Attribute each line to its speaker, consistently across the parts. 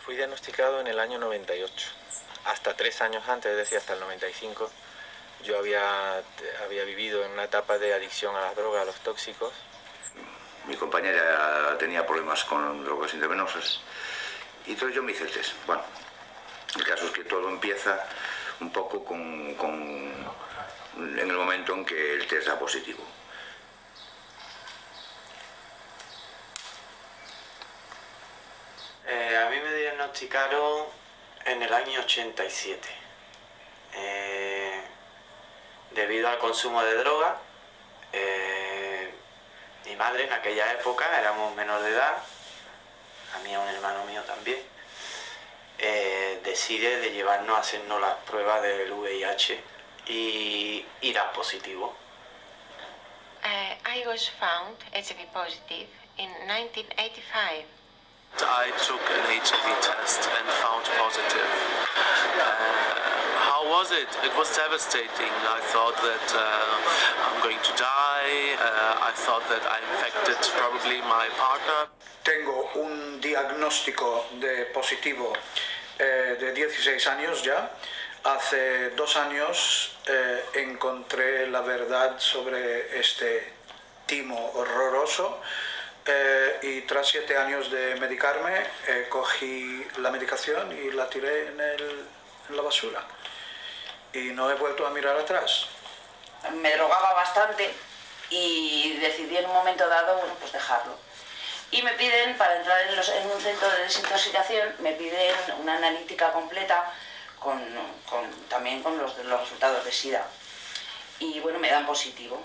Speaker 1: Fui diagnosticado en el año 98. Hasta 3 años antes, es decir, hasta el 95, yo había vivido en una etapa de adicción a las drogas, a los tóxicos.
Speaker 2: Mi compañera tenía problemas con drogas intravenosas y entonces yo me hice el test. Bueno, el caso es que todo empieza un poco en el momento en que el test da positivo.
Speaker 1: A mí me diagnosticaron en el año 87. Debido al consumo de droga, mi madre en aquella época, éramos menor de edad, a mí y a un hermano mío también, decide de llevarnos a hacernos las pruebas del VIH y da positivo.
Speaker 3: I was found HIV positive in 1985.
Speaker 4: I took an HIV test and found positive. How was it? It was devastating. I thought that I'm going to die. I thought that I infected probably my partner.
Speaker 5: Tengo un diagnóstico de positivo de 16 años ya. Hace 2 años encontré la verdad sobre este timo horroroso. Y tras 7 años de medicarme, cogí la medicación y la tiré en la basura. Y no he vuelto a mirar atrás.
Speaker 6: Me drogaba bastante y decidí en un momento dado, bueno, pues dejarlo. Y me piden, para entrar en un centro de desintoxicación, me piden una analítica completa también con los resultados de SIDA. Y bueno, me dan positivo.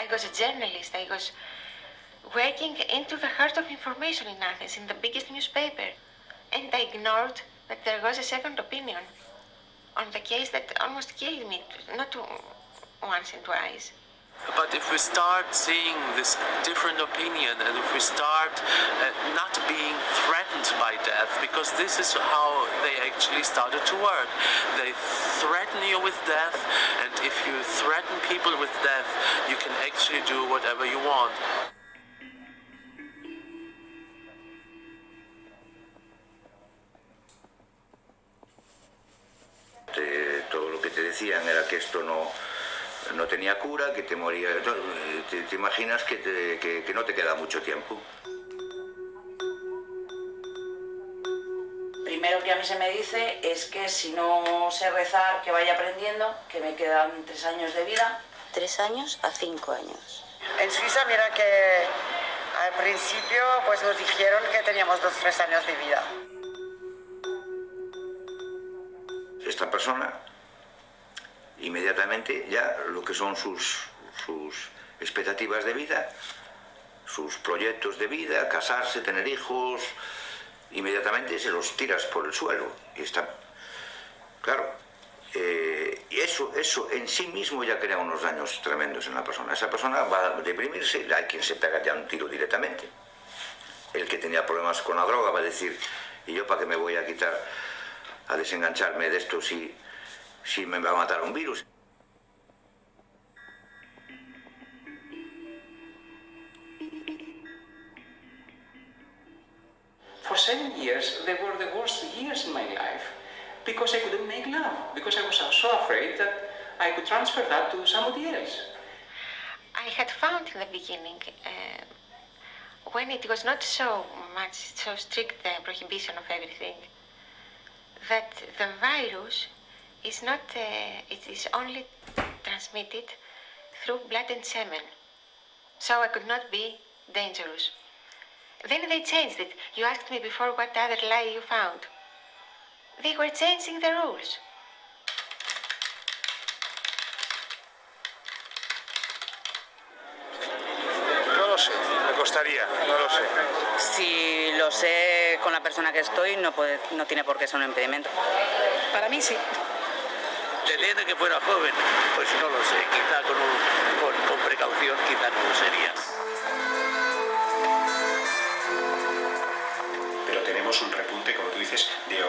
Speaker 3: I was a journalist. I was working into the heart of information in Athens, in the biggest newspaper. And I ignored that there was a second opinion on the case that almost killed me, not once and twice.
Speaker 4: But if we start seeing this different opinion and if we start not being threatened by death, because this is how they actually started to work. They threaten you with death, and if you threaten people with death, you can actually do whatever you want.
Speaker 2: Todo lo que te decían era que esto no tenía cura, que te moría. Te imaginas que no te queda mucho tiempo.
Speaker 6: Primero que a mí se me dice es que si no sé rezar, que vaya aprendiendo, que me quedan 3 años de vida.
Speaker 7: 3 años a 5 años.
Speaker 8: En Suiza, mira que al principio pues nos dijeron que teníamos 2-3 años de vida.
Speaker 2: Esta persona, inmediatamente ya lo que son sus expectativas de vida, sus proyectos de vida, casarse, tener hijos, inmediatamente se los tiras por el suelo. Y está, claro, y eso en sí mismo ya crea unos daños tremendos en la persona. Esa persona va a deprimirse, hay quien se pega ya un tiro directamente. El que tenía problemas con la droga va a decir, ¿y yo para qué me voy a quitar, a desengancharme de esto si me va a matar un virus?
Speaker 9: For 7 years, they were the worst years in my life because I couldn't make love, because I was so afraid that I could transfer that to somebody else.
Speaker 3: I had found in the beginning, when it was not so strict the prohibition of everything, that the virus is not, it is only transmitted through blood and semen. So I could not be dangerous. Then they changed it. You asked me before what other lie you found. They were changing the rules.
Speaker 10: No lo sé, me costaría, no lo sé.
Speaker 6: Si lo sé con la persona que estoy, no tiene por qué ser un impedimento. Para mí sí.
Speaker 4: Teniendo que fuera joven, pues no lo sé, quizá con precaución quizá no lo sería.
Speaker 10: Pero tenemos un repunte, como tú dices, de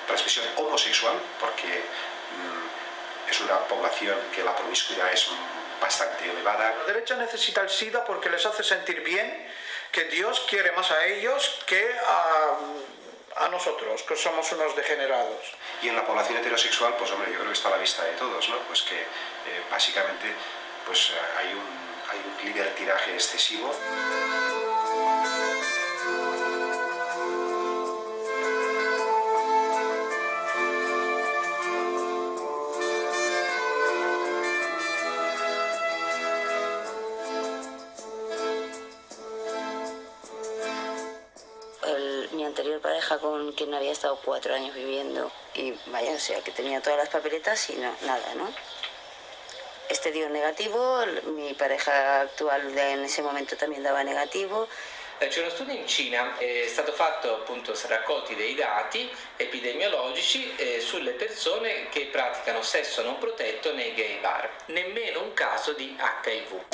Speaker 10: transmisión homosexual, porque es una población que la promiscuidad es bastante elevada.
Speaker 5: La derecha necesita el SIDA porque les hace sentir bien que Dios quiere más a ellos que a nosotros, que somos unos degenerados.
Speaker 10: Y en la población heterosexual, pues hombre, yo creo que está a la vista de todos, ¿no? Pues que básicamente pues, hay un libertinaje excesivo.
Speaker 7: Mi anterior pareja, con quien había estado 4 años viviendo, y vaya, o sea, que tenía todas las papeletas y no, nada, ¿no? Este dio negativo, mi pareja actual en ese momento también daba negativo.
Speaker 11: C'è uno studio in Cina, è stato fatto appunto raccolti dei dati epidemiologici sulle persone che praticano sesso non protetto nei gay bar, nemmeno un caso di HIV.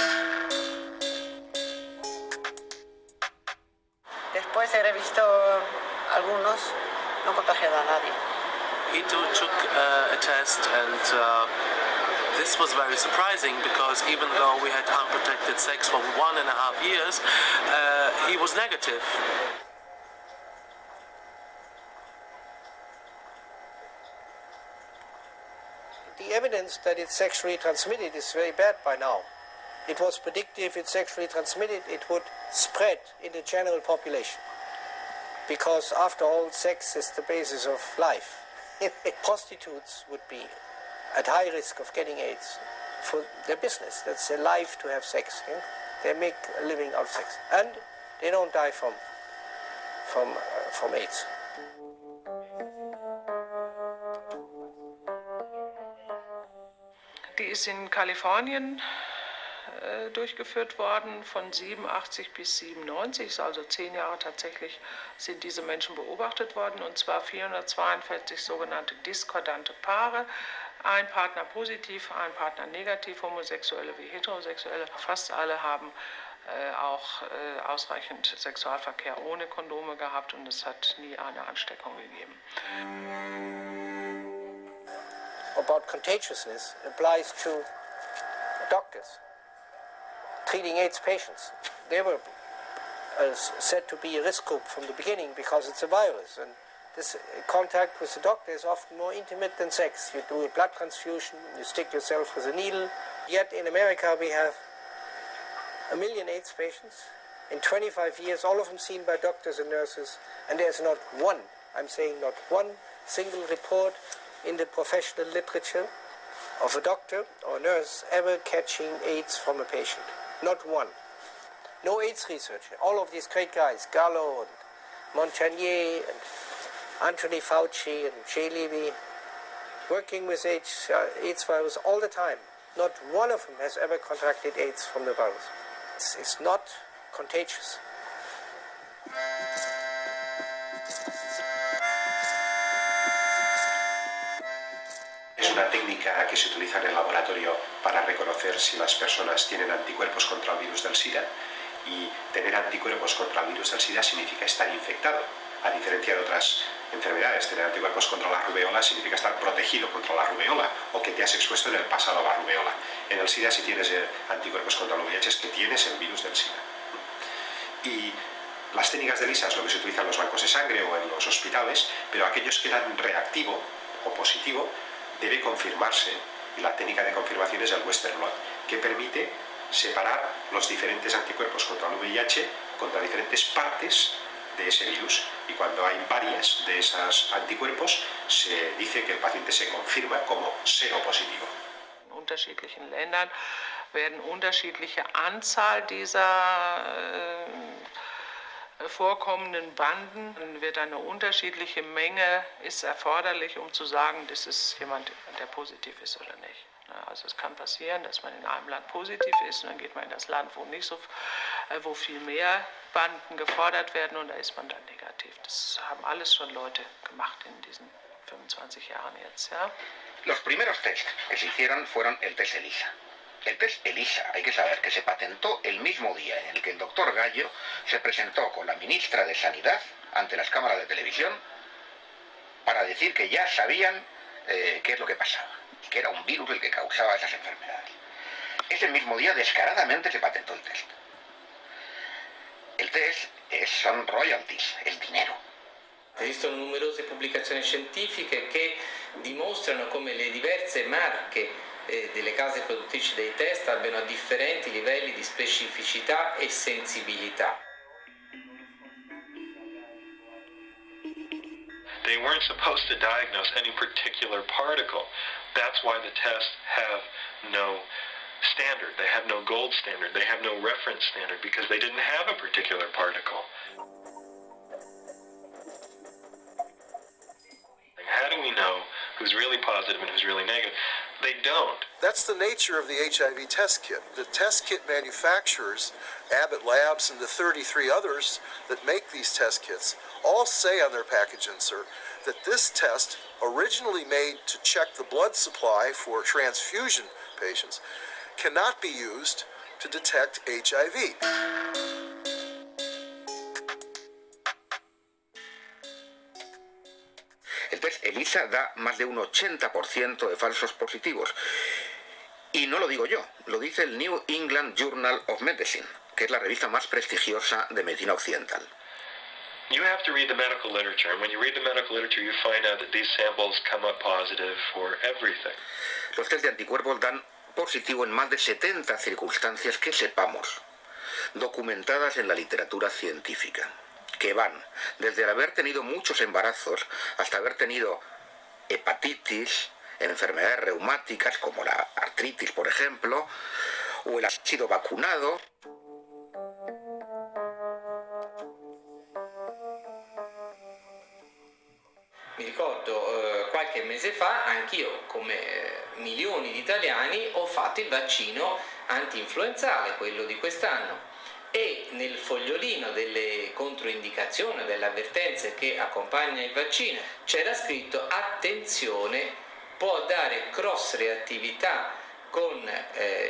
Speaker 8: Después he visto algunos, no contagiado a nadie.
Speaker 4: He took a test, and this was very surprising because even though we had unprotected sex for 1.5 years, he was negative.
Speaker 12: The evidence that it's sexually transmitted is very bad by now. It was predicted if it's sexually transmitted, it would spread in the general population. Because after all, sex is the basis of life. Prostitutes would be at high risk of getting AIDS for their business. That's their life to have sex. You know? They make a living out of sex. And they don't die from AIDS.
Speaker 13: Die ist in Kalifornien durchgeführt worden von 87 bis 97, also 10 Jahre tatsächlich sind diese Menschen beobachtet worden, und zwar 442 sogenannte diskordante Paare, ein Partner positiv, ein Partner negativ, Homosexuelle wie Heterosexuelle. Fast alle haben auch ausreichend Sexualverkehr ohne Kondome gehabt und es hat nie eine Ansteckung gegeben.
Speaker 12: About contagiousness applies to doctors treating AIDS patients. They were said to be a risk group from the beginning because it's a virus, and this contact with the doctor is often more intimate than sex. You do a blood transfusion, you stick yourself with a needle. Yet in America we have 1 million AIDS patients. In 25 years, all of them seen by doctors and nurses, and there's not one, I'm saying not one single report in the professional literature of a doctor or nurse ever catching AIDS from a patient. Not one. No AIDS researcher. All of these great guys, Gallo and Montagnier and Anthony Fauci and Jay Levy, working with AIDS virus all the time. Not one of them has ever contracted AIDS from the virus. It's not contagious.
Speaker 10: Es una técnica que se utiliza en el laboratorio para reconocer si las personas tienen anticuerpos contra el virus del SIDA, y tener anticuerpos contra el virus del SIDA significa estar infectado. A diferencia de otras enfermedades, tener anticuerpos contra la rubeola significa estar protegido contra la rubeola o que te has expuesto en el pasado a la rubeola. En el SIDA, si tienes anticuerpos contra el VIH, es que tienes el virus del SIDA. Y las técnicas de ELISA es lo que se utiliza en los bancos de sangre o en los hospitales, pero aquellos que dan reactivo o positivo debe confirmarse, y la técnica de confirmación es el Western blot, que permite separar los diferentes anticuerpos contra el VIH contra diferentes partes de ese virus, y cuando hay varias de esos anticuerpos se dice que el paciente se confirma como seropositivo.
Speaker 13: In unterschiedlichen Ländern werden unterschiedliche Anzahl dieser vorkommenden Banden, wird eine unterschiedliche Menge ist erforderlich, um zu sagen, das ist jemand, der positiv ist oder nicht. Also es kann passieren, dass man in einem Land positiv ist und dann geht man in das Land, wo nicht so, wo viel mehr Banden gefordert werden, und da ist man dann negativ. Das haben alles schon Leute gemacht in diesen 25 Jahren jetzt, ja.
Speaker 14: Los primeros test que se hicieron fueron el test ELISA. El test ELISA, hay que saber que se patentó el mismo día en el que el doctor Gallo se presentó con la ministra de Sanidad ante las cámaras de televisión para decir que ya sabían qué es lo que pasaba. y que era un virus el que causaba esas enfermedades. Ese mismo día descaradamente se patentó el test. El test son royalties, es dinero.
Speaker 11: Esistono numerose pubblicazioni scientifiche che dimostrano come le diverse marche delle case produttrici dei test abbiano differenti livelli di specificità e sensibilità.
Speaker 15: They weren't supposed to diagnose any particular particle. That's why the tests have no standard. They have no gold standard. They have no reference standard because they didn't have a particular particle. How do we know who's really positive and who's really negative? They don't.
Speaker 16: That's the nature of the HIV test kit. The test kit manufacturers, Abbott Labs and the 33 others that make these test kits, all say on their package insert that this test, originally made to check the blood supply for transfusion patients, cannot be used to detect HIV.
Speaker 14: El test ELISA da más de un 80% de falsos positivos. Y no lo digo yo, lo dice el New England Journal of Medicine, que es la revista más prestigiosa de medicina occidental.
Speaker 15: You have to read the medical literature, and when you read the medical literature, you find out that these samples come up positive for everything.
Speaker 14: Los test de anticuerpos dan positivo en más de 70 circunstancias que sepamos, documentadas en la literatura científica, que van desde el haber tenido muchos embarazos hasta haber tenido hepatitis, enfermedades reumáticas como la artritis, por ejemplo, o el haber sido vacunado.
Speaker 11: Mi ricordo qualche mese fa anch'io, come milioni di italiani, ho fatto il vaccino anti-influenzale, quello di quest'anno, e nel fogliolino delle controindicazioni, delle avvertenze che accompagna il vaccino, c'era scritto: attenzione, può dare cross-reattività con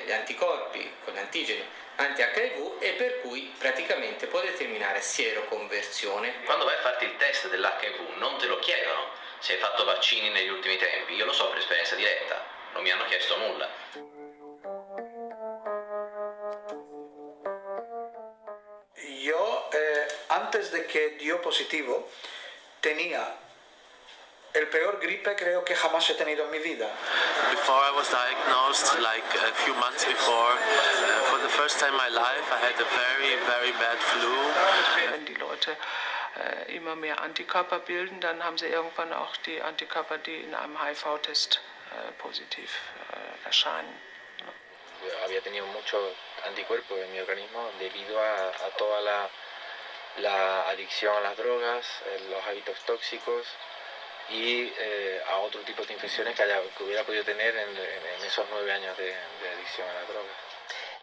Speaker 11: gli anticorpi, con gli antigeni anti-HIV, e per cui praticamente può determinare sieroconversione.
Speaker 17: Quando vai a farti il test dell'HIV non te lo chiedono se hai fatto vaccini negli ultimi tempi, io lo so per esperienza diretta, non mi hanno chiesto nulla.
Speaker 5: Yo, antes de que dio positivo, tenía el peor gripe creo que jamás he tenido en mi vida.
Speaker 4: Before I was diagnosed, like a few months before, for the first time in my life, I had a very, very bad flu.
Speaker 13: Wenn die Leute immer mehr Antikörper bilden, dann haben sie irgendwann auch die Antikörper, die in einem HIV-Test positiv erscheinen.
Speaker 1: Había tenido muchos anticuerpos en mi organismo debido a toda la adicción a las drogas, los hábitos tóxicos y a otro tipo de infecciones que hubiera podido tener en esos 9 años de adicción a las drogas.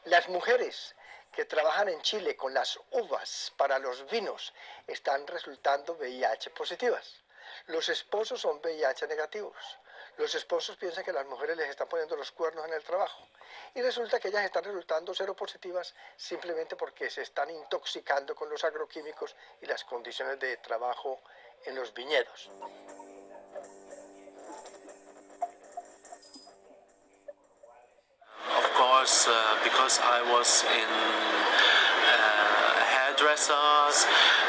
Speaker 12: Las mujeres que trabajan en Chile con las uvas para los vinos están resultando VIH positivas. Los esposos son VIH negativos. Los esposos piensan que las mujeres les están poniendo los cuernos en el trabajo. Y resulta que ellas están resultando seropositivas simplemente porque se están intoxicando con los agroquímicos y las condiciones de trabajo en los viñedos.
Speaker 4: Of course, because I was in hairdressers,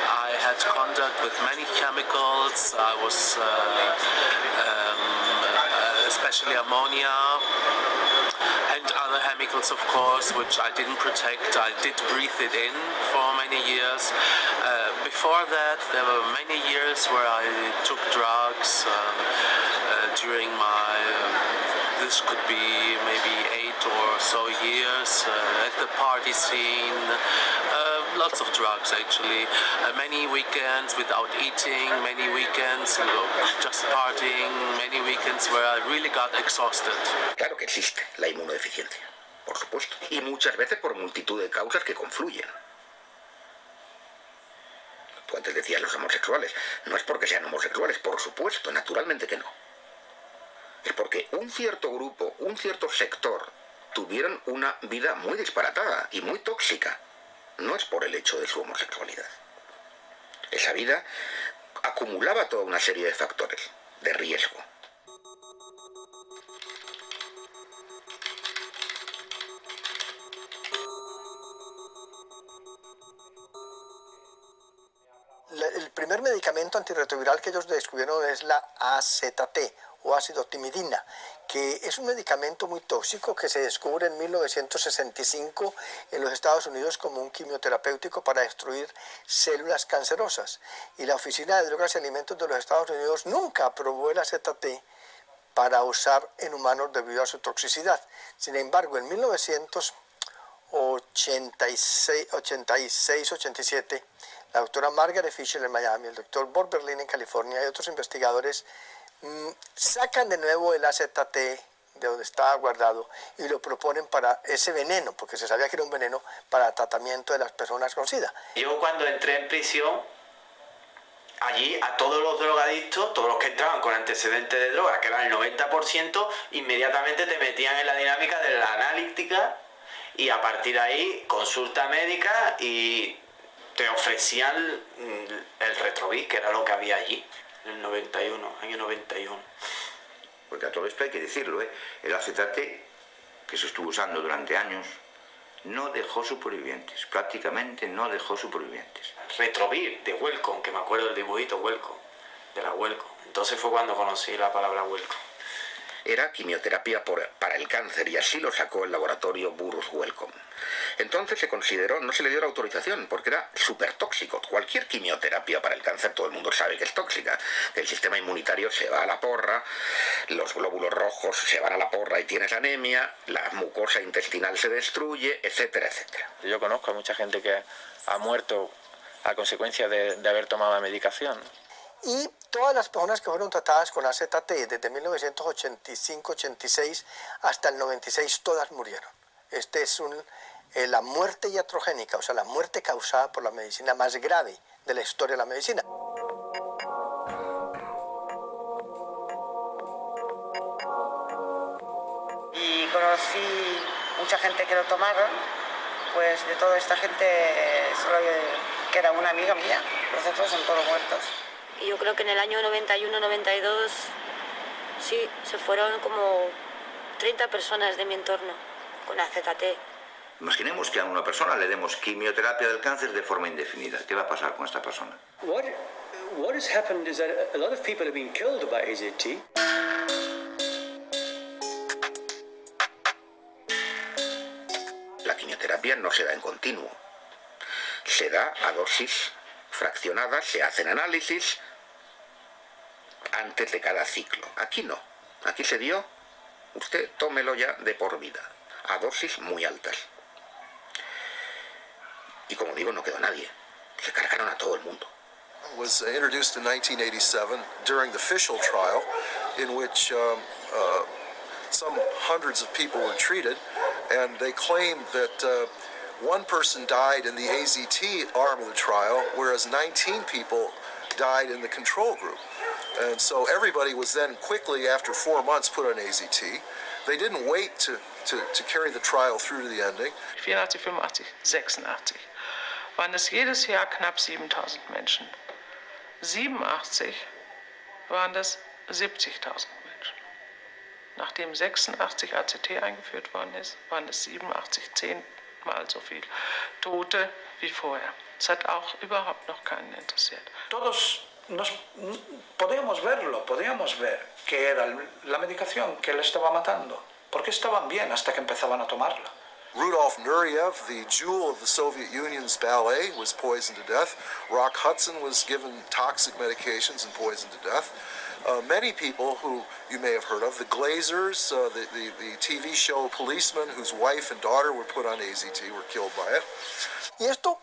Speaker 4: I had contact with many chemicals. I was especially ammonia and other chemicals, of course, which I didn't protect. I did breathe it in for many years. Before that, there were many years where I took drugs during my, this could be maybe 8 or so years, at the party scene, lots of drugs actually, many weekends without eating, many weekends just partying, many weekends where I really got exhausted.
Speaker 14: Claro que existe la inmunodeficiencia, por supuesto, y muchas veces por multitud de causas que confluyen. Tú antes decías los homosexuales, no es porque sean homosexuales, por supuesto, naturalmente que no. Es porque un cierto grupo, un cierto sector, tuvieron una vida muy disparatada y muy tóxica. No es por el hecho de su homosexualidad. Esa vida acumulaba toda una serie de factores de riesgo.
Speaker 18: primer medicamento antirretroviral que ellos descubrieron es la AZT o ácido timidina, que es un medicamento muy tóxico que se descubre en 1965 en los Estados Unidos como un quimioterapéutico para destruir células cancerosas. Y la Oficina de Drogas y Alimentos de los Estados Unidos nunca aprobó el AZT para usar en humanos debido a su toxicidad. Sin embargo, en 1986-87, la doctora Margaret Fisher en Miami, el doctor Bob Berlin en California y otros investigadores sacan de nuevo el AZT de donde estaba guardado y lo proponen para ese veneno, porque se sabía que era un veneno para tratamiento de las personas con SIDA.
Speaker 19: Yo cuando entré en prisión, allí a todos los drogadictos, todos los que entraban con antecedentes de droga, que eran el 90%, inmediatamente te metían en la dinámica de la analítica y a partir de ahí consulta médica y te ofrecían el Retrovis, que era lo que había allí. En el 91, año 91.
Speaker 2: Porque a todo esto hay que decirlo, el AZT, que se estuvo usando durante años, no dejó supervivientes, prácticamente no dejó supervivientes.
Speaker 19: Retrovir de Welcome, que me acuerdo del dibujito Welcome, de la Welcome. Entonces fue cuando conocí la palabra Welcome.
Speaker 14: Era quimioterapia para el cáncer y así lo sacó el laboratorio Burroughs Wellcome. Entonces se consideró, no se le dio la autorización porque era súper tóxico. Cualquier quimioterapia para el cáncer todo el mundo sabe que es tóxica. El sistema inmunitario se va a la porra, los glóbulos rojos se van a la porra y tienes anemia, la mucosa intestinal se destruye, etcétera, etcétera.
Speaker 1: Yo conozco a mucha gente que ha muerto a consecuencia de haber tomado la medicación.
Speaker 18: Y todas las personas que fueron tratadas con AZT desde 1985-86 hasta el 96, todas murieron. Este es la muerte iatrogénica, o sea, la muerte causada por la medicina más grave de la historia de la medicina.
Speaker 8: Y conocí mucha gente que lo tomaron, pues de toda esta gente, solo que era una amiga mía, los otros son todos muertos.
Speaker 20: Y yo creo que en el año 91-92, sí, se fueron como 30 personas de mi entorno con AZT.
Speaker 2: Imaginemos que a una persona le demos quimioterapia del cáncer de forma indefinida. ¿Qué va a pasar con esta persona?
Speaker 21: What has happened is that a lot of people have been killed by AZT.
Speaker 14: La quimioterapia no se da en continuo. Se da a dosis fraccionadas, se hacen análisis antes de cada ciclo. Aquí no. Aquí se dio, usted tómelo ya de por vida, a dosis muy altas. Y como digo, no quedó nadie. Se cargaron a todo el mundo.
Speaker 16: Was introduced in 1987 during the Fischl trial, in which some hundreds of people were treated, and they claimed that one person died in the AZT arm of the trial, whereas 19 people died in the control group. And so everybody was then quickly, after 4 months, put on AZT. They didn't wait to carry the trial through to the ending.
Speaker 13: 84, 85, 86 waren es jedes Jahr knapp 7000 Menschen. 87 waren das 70.000 Menschen. Nachdem 86 AZT eingeführt worden ist, waren es 87, 10-mal so viel Tote wie vorher. Es hat auch überhaupt noch keinen interessiert.
Speaker 5: Todos podíamos verlo, podíamos ver que era la medicación que le estaba matando, porque estaban bien hasta que empezaban a tomarla.
Speaker 16: Rudolf Nureyev, the jewel of the Soviet Union's ballet, was poisoned to death. Rock Hudson was given toxic medications and poisoned to death. Many people who you may have heard of, the Glazers, the TV show Policeman, whose wife and daughter were put on AZT, were killed by it.
Speaker 18: Y esto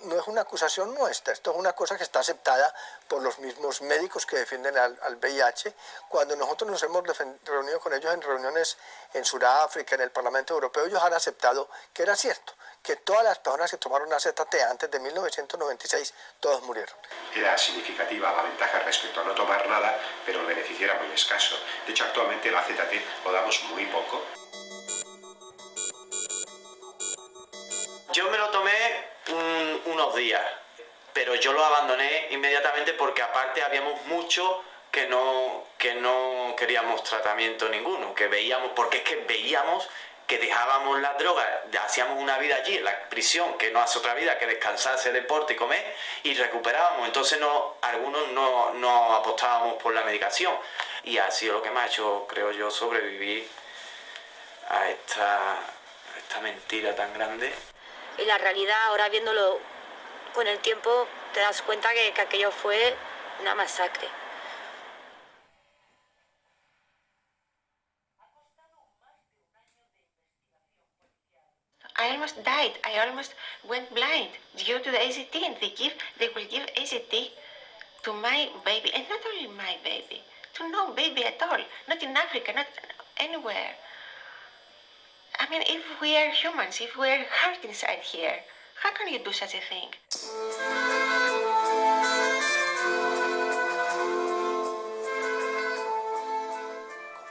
Speaker 18: no es una acusación nuestra, esto es una cosa que está aceptada por los mismos médicos que defienden al VIH. Cuando nosotros nos hemos reunido con ellos en reuniones en Sudáfrica, en el Parlamento Europeo, ellos han aceptado que era cierto, que todas las personas que tomaron AZT antes de 1996, todos murieron.
Speaker 10: Era significativa la ventaja respecto a no tomar nada, pero el beneficio era muy escaso. De hecho, actualmente el AZT lo damos muy poco.
Speaker 19: Yo me lo tomé unos días, pero yo lo abandoné inmediatamente porque aparte habíamos muchos que no queríamos tratamiento ninguno, porque es que veíamos que dejábamos las drogas, hacíamos una vida allí en la prisión, que no hace otra vida que descansarse, deporte y comer, y recuperábamos. Entonces algunos no apostábamos por la medicación. Y ha sido lo que me ha hecho, creo yo, sobrevivir a esta mentira tan grande.
Speaker 20: Y la realidad, ahora viéndolo con el tiempo, te das cuenta que aquello fue una masacre.
Speaker 3: I almost died. I almost went blind due to the AZT, and they will give AZT to my baby, and not only my baby, to no baby at all, not in Africa, not anywhere. I mean, if we are humans, if we are hurt inside here, how can you do such a thing?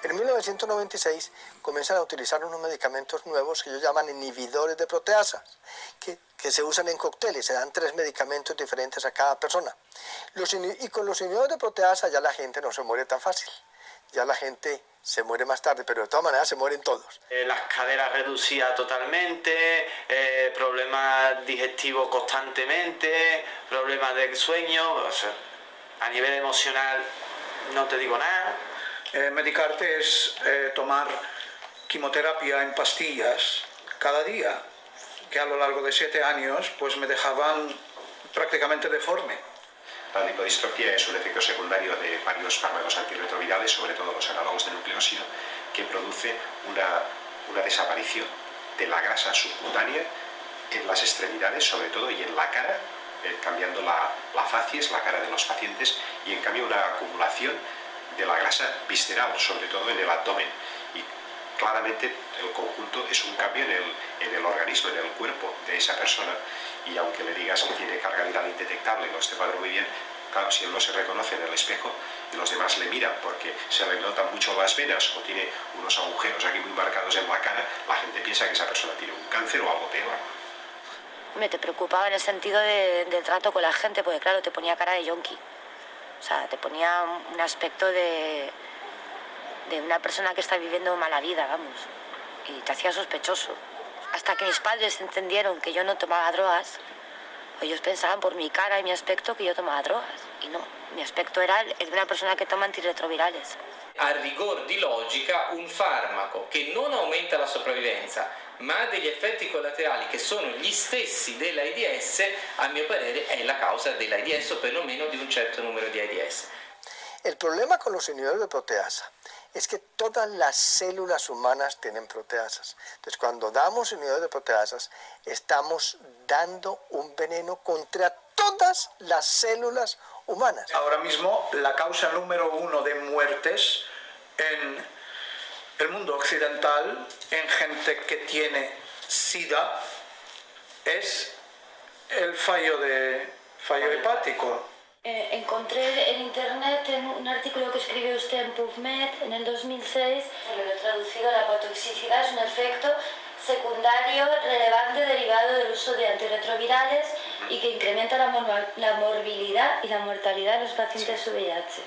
Speaker 18: En 1996 comienzan a utilizar unos medicamentos nuevos que ellos llaman inhibidores de proteasa, que se usan en cócteles, se dan 3 medicamentos diferentes a cada persona. Y con los inhibidores de proteasa ya la gente no se muere tan fácil, ya la gente se muere más tarde, pero de todas maneras se mueren todos.
Speaker 19: Las caderas reducidas totalmente, problemas digestivos constantemente, problemas de sueño, o sea, a nivel emocional no te digo nada.
Speaker 5: Medicarte es tomar quimioterapia en pastillas cada día, que a lo largo de 7 años pues me dejaban prácticamente deforme.
Speaker 10: La lipodistrofia es un efecto secundario de varios fármacos antirretrovirales, sobre todo los análogos de nucleósido, que produce una desaparición de la grasa subcutánea en las extremidades, sobre todo, y en la cara, cambiando la facies, la cara de los pacientes, y en cambio una acumulación de la grasa visceral, sobre todo en el abdomen. Y claramente el conjunto es un cambio en el organismo, en el cuerpo de esa persona, y aunque le digas que tiene carga viral indetectable y no esté cuadro muy bien, claro, si él no se reconoce en el espejo y los demás le miran porque se le notan mucho las venas o tiene unos agujeros aquí muy marcados en la cara, la gente piensa que esa persona tiene un cáncer o algo peor.
Speaker 20: Me te preocupaba en el sentido del trato con la gente, porque claro, te ponía cara de yonki. O sea, te ponía un aspecto de una persona que está viviendo mala vida, vamos. Y te hacía sospechoso. Hasta que mis padres entendieron que yo no tomaba drogas, ellos pensaban por mi cara y mi aspecto que yo tomaba drogas. Y no, mi aspecto era el de una persona que toma antirretrovirales.
Speaker 11: A rigor di logica, un farmaco che non aumenta la sopravvivenza, ma ha degli effetti collaterali che sono gli stessi dell'AIDS, a mio parere è la causa dell'AIDS o perlomeno di un certo numero di AIDS.
Speaker 18: El problema con los inhibidores de proteasa es que todas las células humanas tienen proteasas. Entonces, cuando damos inhibidores de proteasas, estamos dando un veneno contra todas las células humanas.
Speaker 5: Ahora mismo, la causa número 1 de muertes en el mundo occidental, en gente que tiene SIDA, es el fallo hepático.
Speaker 20: Encontré en internet un artículo que escribió usted en PubMed en el 2006, lo he traducido, la hepatotoxicidad es un efecto secundario relevante derivado del uso de antirretrovirales y que incrementa la morbilidad y la mortalidad de los pacientes VIH.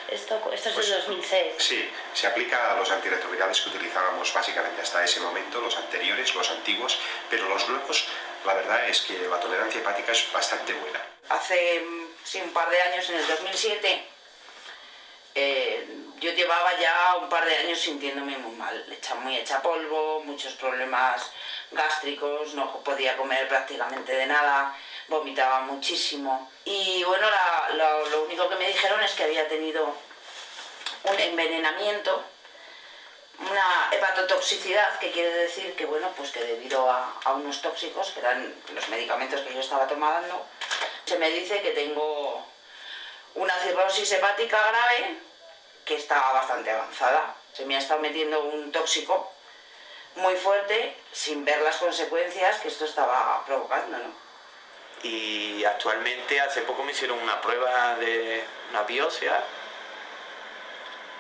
Speaker 20: Esto es del 2006.
Speaker 10: Sí, se aplica a los antirretrovirales que utilizábamos básicamente hasta ese momento, los anteriores, los antiguos, pero los nuevos, la verdad es que la tolerancia hepática es bastante buena.
Speaker 6: Hace un par de años, en el 2007, yo llevaba ya un par de años sintiéndome muy mal, muy hecha polvo, muchos problemas gástricos, no podía comer prácticamente de nada, vomitaba muchísimo. Y bueno, lo único que me dijeron es que había tenido un envenenamiento, una hepatotoxicidad, que quiere decir que, bueno, pues que debido a unos tóxicos, que eran los medicamentos que yo estaba tomando, se me dice que tengo una cirrosis hepática grave que está bastante avanzada. Se me ha estado metiendo un tóxico muy fuerte sin ver las consecuencias que esto estaba provocando, ¿no?
Speaker 19: Y actualmente, hace poco me hicieron una prueba de una biopsia,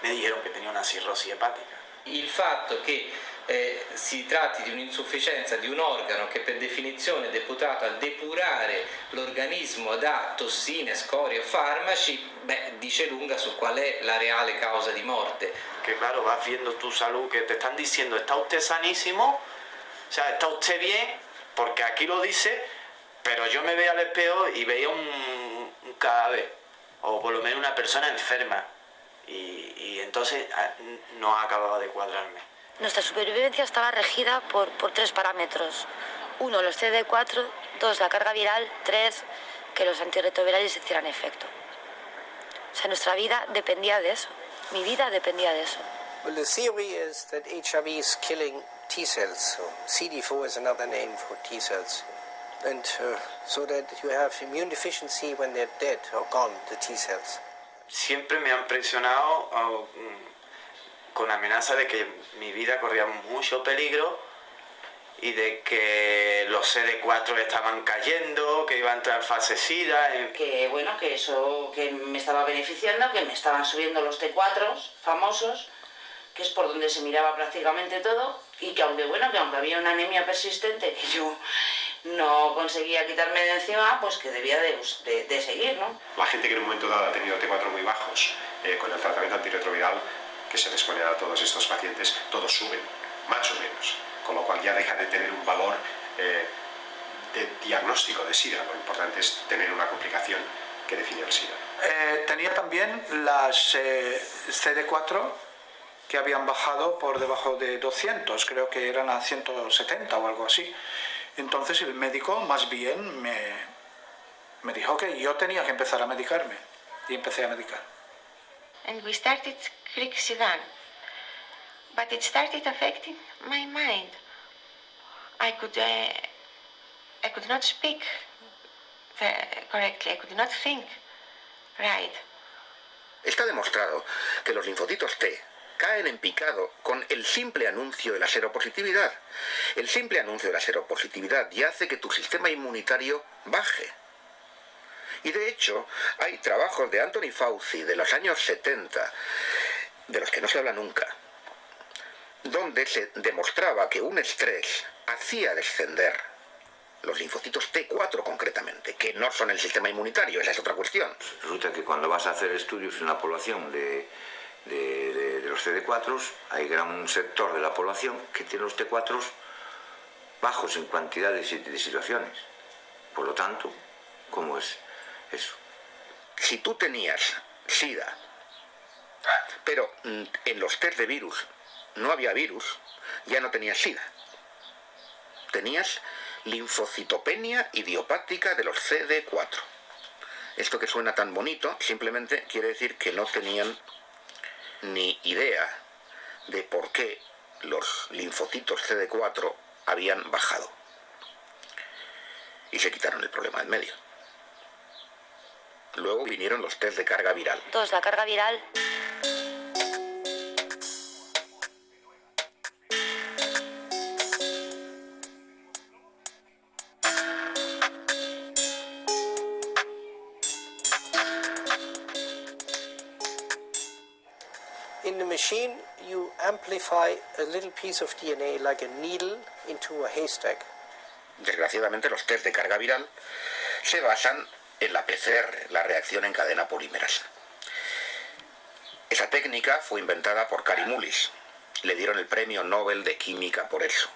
Speaker 19: me dijeron que tenía una cirrosis hepática.
Speaker 11: Il fatto che si tratti di un'insufficienza di un organo che per definizione è deputato a depurare l'organismo da tossine, scorie o farmaci, dice lunga su qual è la reale causa di morte.
Speaker 19: Que claro, vas viendo tu salud, que te están diciendo, está usted sanísimo, o sea, está usted bien, porque aquí lo dice, pero yo me veía al espejo y veía un cadáver, o por lo menos una persona enferma, y entonces no ha acabado de cuadrarme.
Speaker 20: Nuestra supervivencia estaba regida por 3 parámetros. 1, los CD4, 2, la carga viral, 3, que los antirretrovirales hicieran efecto. O sea, nuestra vida dependía de eso. Mi vida dependía de eso.
Speaker 12: Well, the theory is that HIV is killing T cells. So CD4 is another name for T cells. And so that you have immune deficiency when they're dead or gone, the T cells.
Speaker 19: Siempre me han presionado con amenaza de que mi vida corría mucho peligro y de que los CD4 estaban cayendo, que iba a entrar en fase SIDA.
Speaker 6: Que bueno, que eso que me estaba beneficiando, que me estaban subiendo los T4 famosos, que es por donde se miraba prácticamente todo, y que aunque había una anemia persistente que yo no conseguía quitarme de encima, pues que debía de seguir, ¿no?
Speaker 10: La gente que en un momento dado ha tenido T4 muy bajos, con el tratamiento antirretroviral que se les pone a todos estos pacientes, todos suben, más o menos, con lo cual ya deja de tener un valor de diagnóstico de SIDA. Lo importante es tener una complicación que define el SIDA.
Speaker 5: Tenía también las CD4 que habían bajado por debajo de 200, creo que eran a 170 o algo así. Entonces el médico más bien me dijo que yo tenía que empezar a medicarme, y empecé a medicar.
Speaker 3: And we started Crixidan, but it started affecting my mind. I could not speak correctly, I could not think right.
Speaker 14: Está demostrado que los linfocitos T caen en picado con el simple anuncio de la seropositividad. El simple anuncio de la seropositividad ya hace que tu sistema inmunitario baje. Y de hecho, hay trabajos de Anthony Fauci de los años 70, de los que no se habla nunca, donde se demostraba que un estrés hacía descender los linfocitos T4 concretamente, que no son el sistema inmunitario, esa es otra cuestión.
Speaker 2: Resulta que cuando vas a hacer estudios en la población de los CD4, hay un sector de la población que tiene los T4 bajos en cantidad de situaciones. Por lo tanto, ¿cómo es eso?
Speaker 14: Si tú tenías SIDA, pero en los test de virus no había virus, ya no tenías SIDA. Tenías linfocitopenia idiopática de los CD4. Esto que suena tan bonito simplemente quiere decir que no tenían ni idea de por qué los linfocitos CD4 habían bajado. Y se quitaron el problema en medio. Luego vinieron los test de carga viral.
Speaker 20: 2, la carga viral.
Speaker 12: In the machine, you amplify a little piece of DNA like a needle into a haystack.
Speaker 14: Desgraciadamente, los test de carga viral se basan en la PCR, la reacción en cadena polimerasa. Esa técnica fue inventada por Kary Mullis. Le dieron el premio Nobel de Química por eso,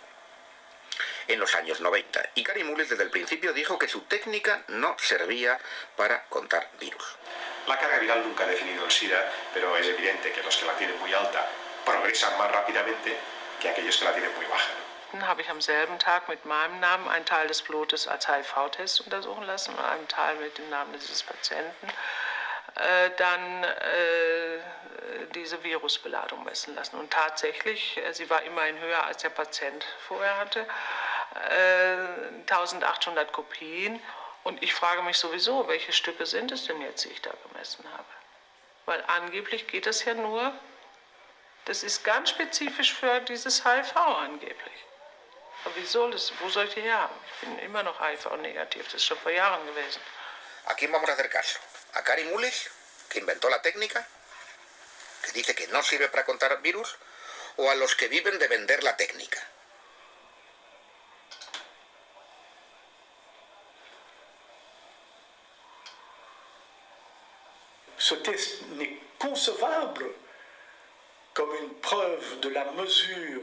Speaker 14: en los años 90. Y Kary Mullis desde el principio dijo que su técnica no servía para contar virus.
Speaker 10: La carga viral nunca ha definido el SIDA, pero es evidente que los que la tienen muy alta progresan más rápidamente que aquellos que la tienen muy baja.
Speaker 13: Habe ich am selben Tag mit meinem Namen einen Teil des Blutes als HIV-Test untersuchen lassen und einen Teil mit dem Namen dieses Patienten dann diese Virusbeladung messen lassen. Und tatsächlich, sie war immerhin höher als der Patient vorher hatte, 1800 Kopien. Und ich frage mich sowieso, welche Stücke sind es denn jetzt, die ich da gemessen habe? Weil angeblich geht es ja nur, das ist ganz spezifisch für dieses HIV angeblich. Aber wo soll ich die her haben? Ich bin immer noch HIV-negativ, das ist schon vor Jahren gewesen.
Speaker 14: ¿A quién vamos a hacer caso? ¿A Kary Mullis, que inventó la técnica, que dice que no sirve para contar virus? o a los que viven de vender la técnica.
Speaker 9: Ce test n'est concevable comme une preuve de la mesure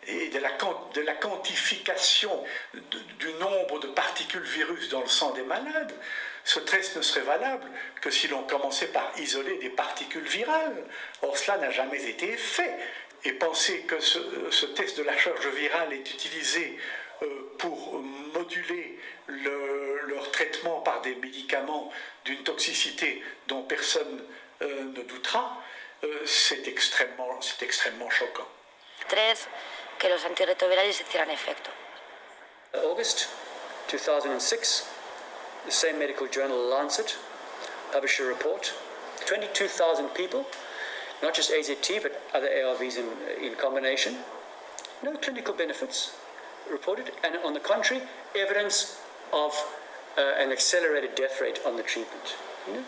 Speaker 9: et de la quantification du nombre de particules virus dans le sang des malades. Ce test ne serait valable que si l'on commençait par isoler des particules virales. Or, cela n'a jamais été fait. Et penser que ce test de la charge virale est utilisé pour moduler leur traitement par des médicaments d'une toxicité dont personne ne doutera, c'est extrêmement choquant.
Speaker 20: 3, que los antirretrovirales hicieran efecto.
Speaker 21: August 2006, the same medical journal Lancet published a report. 22,000 people, not just AZT but other ARVs in combination. No clinical benefits reported, and on the contrary, evidence of an accelerated death rate on the treatment. You know?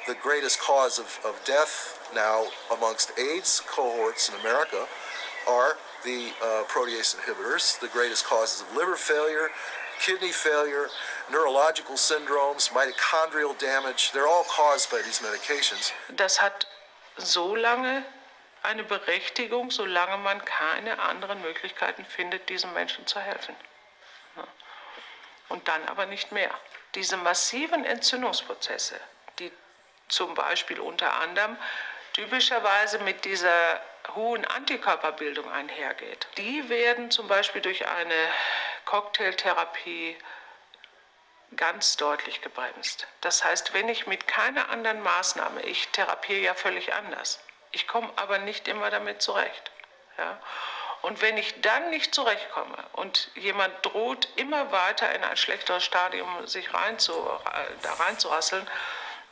Speaker 16: The greatest cause of death now amongst AIDS cohorts in America are the protease inhibitors. The greatest causes of liver failure, kidney failure, neurological syndromes, mitochondrial damage, they're all caused by these medications.
Speaker 13: Das hat so lange eine Berechtigung, solange man keine anderen Möglichkeiten findet, diesen Menschen zu helfen. Und dann aber nicht mehr. Diese massiven Entzündungsprozesse, die zum Beispiel unter anderem typischerweise mit dieser hohen Antikörperbildung einhergeht, die werden zum Beispiel durch eine Cocktailtherapie ganz deutlich gebremst. Das heißt, wenn ich mit keiner anderen Maßnahme, ich therapiere ja völlig anders, ich komme aber nicht immer damit zurecht. Ja? Und wenn ich dann nicht zurechtkomme und jemand droht, immer weiter in ein schlechteres Stadium sich da reinzurasseln,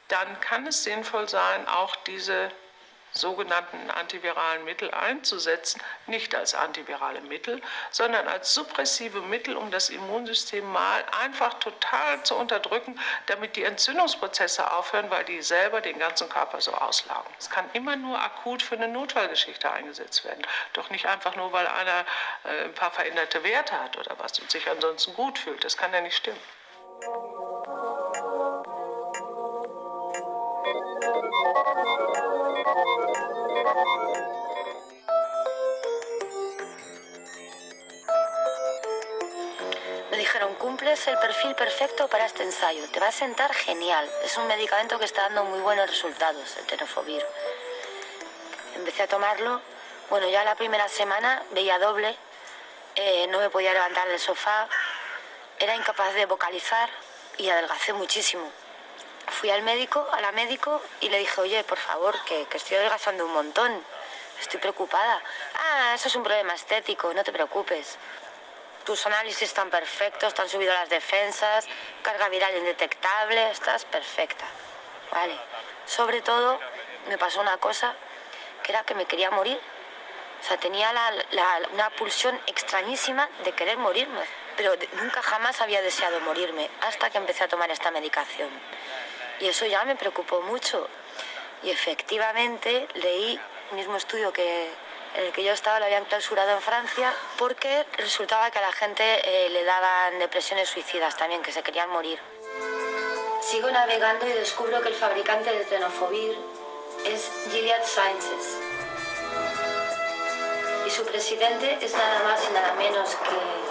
Speaker 13: dann kann es sinnvoll sein, auch diese sogenannten antiviralen Mittel einzusetzen, nicht als antivirale Mittel, sondern als suppressive Mittel, um das Immunsystem mal einfach total zu unterdrücken, damit die Entzündungsprozesse aufhören, weil die selber den ganzen Körper so auslagern. Es kann immer nur akut für eine Notfallgeschichte eingesetzt werden, doch nicht einfach nur, weil einer ein paar veränderte Werte hat oder was und sich ansonsten gut fühlt. Das kann ja nicht stimmen.
Speaker 20: Me dijeron, cumples el perfil perfecto para este ensayo, te va a sentar genial. Es un medicamento que está dando muy buenos resultados, el tenofovir. Empecé a tomarlo, bueno, ya la primera semana veía doble, no me podía levantar del sofá, era incapaz de vocalizar y adelgacé muchísimo. Fui al médico, a la médico, y le dije, oye, por favor, que estoy adelgazando un montón, estoy preocupada. Ah, eso es un problema estético, no te preocupes. Tus análisis están perfectos, te han subido las defensas, carga viral indetectable, estás perfecta. Vale. Sobre todo, me pasó una cosa, que era que me quería morir. O sea, tenía una pulsión extrañísima de querer morirme. Pero nunca jamás había deseado morirme, hasta que empecé a tomar esta medicación. Y eso ya me preocupó mucho. Y efectivamente leí el mismo estudio en el que yo estaba, lo habían clausurado en Francia, porque resultaba que a la gente le daban depresiones suicidas también, que se querían morir. Sigo navegando y descubro que el fabricante de tenofovir es Gilead Sciences. Y su presidente es nada más y nada menos que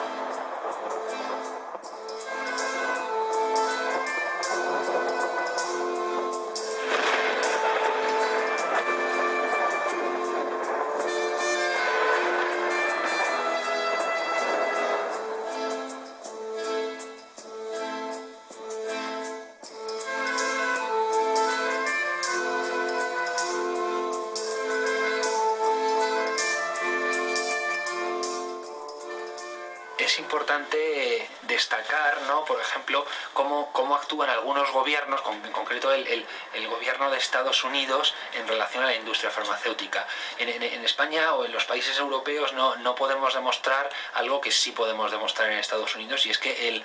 Speaker 22: es importante destacar, ¿no? Por ejemplo, cómo actúan algunos gobiernos, en concreto el gobierno de Estados Unidos, en relación a la industria farmacéutica. En España o en los países europeos no podemos demostrar algo que sí podemos demostrar en Estados Unidos, y es que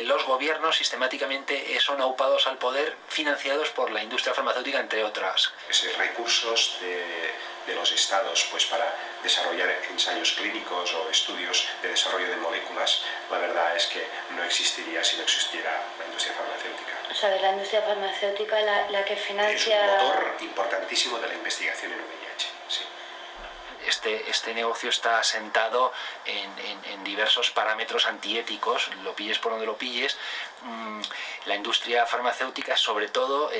Speaker 22: los gobiernos sistemáticamente son aupados al poder, financiados por la industria farmacéutica, entre otras.
Speaker 10: Recursos de de los estados pues para desarrollar ensayos clínicos o estudios de desarrollo de moléculas, la verdad es que no existiría si no existiera la industria farmacéutica.
Speaker 20: O sea, la industria farmacéutica la que financia...
Speaker 10: Es un motor importantísimo de la investigación en VIH, sí.
Speaker 22: Este negocio está asentado en diversos parámetros antiéticos, lo pilles por donde lo pilles. La industria farmacéutica sobre todo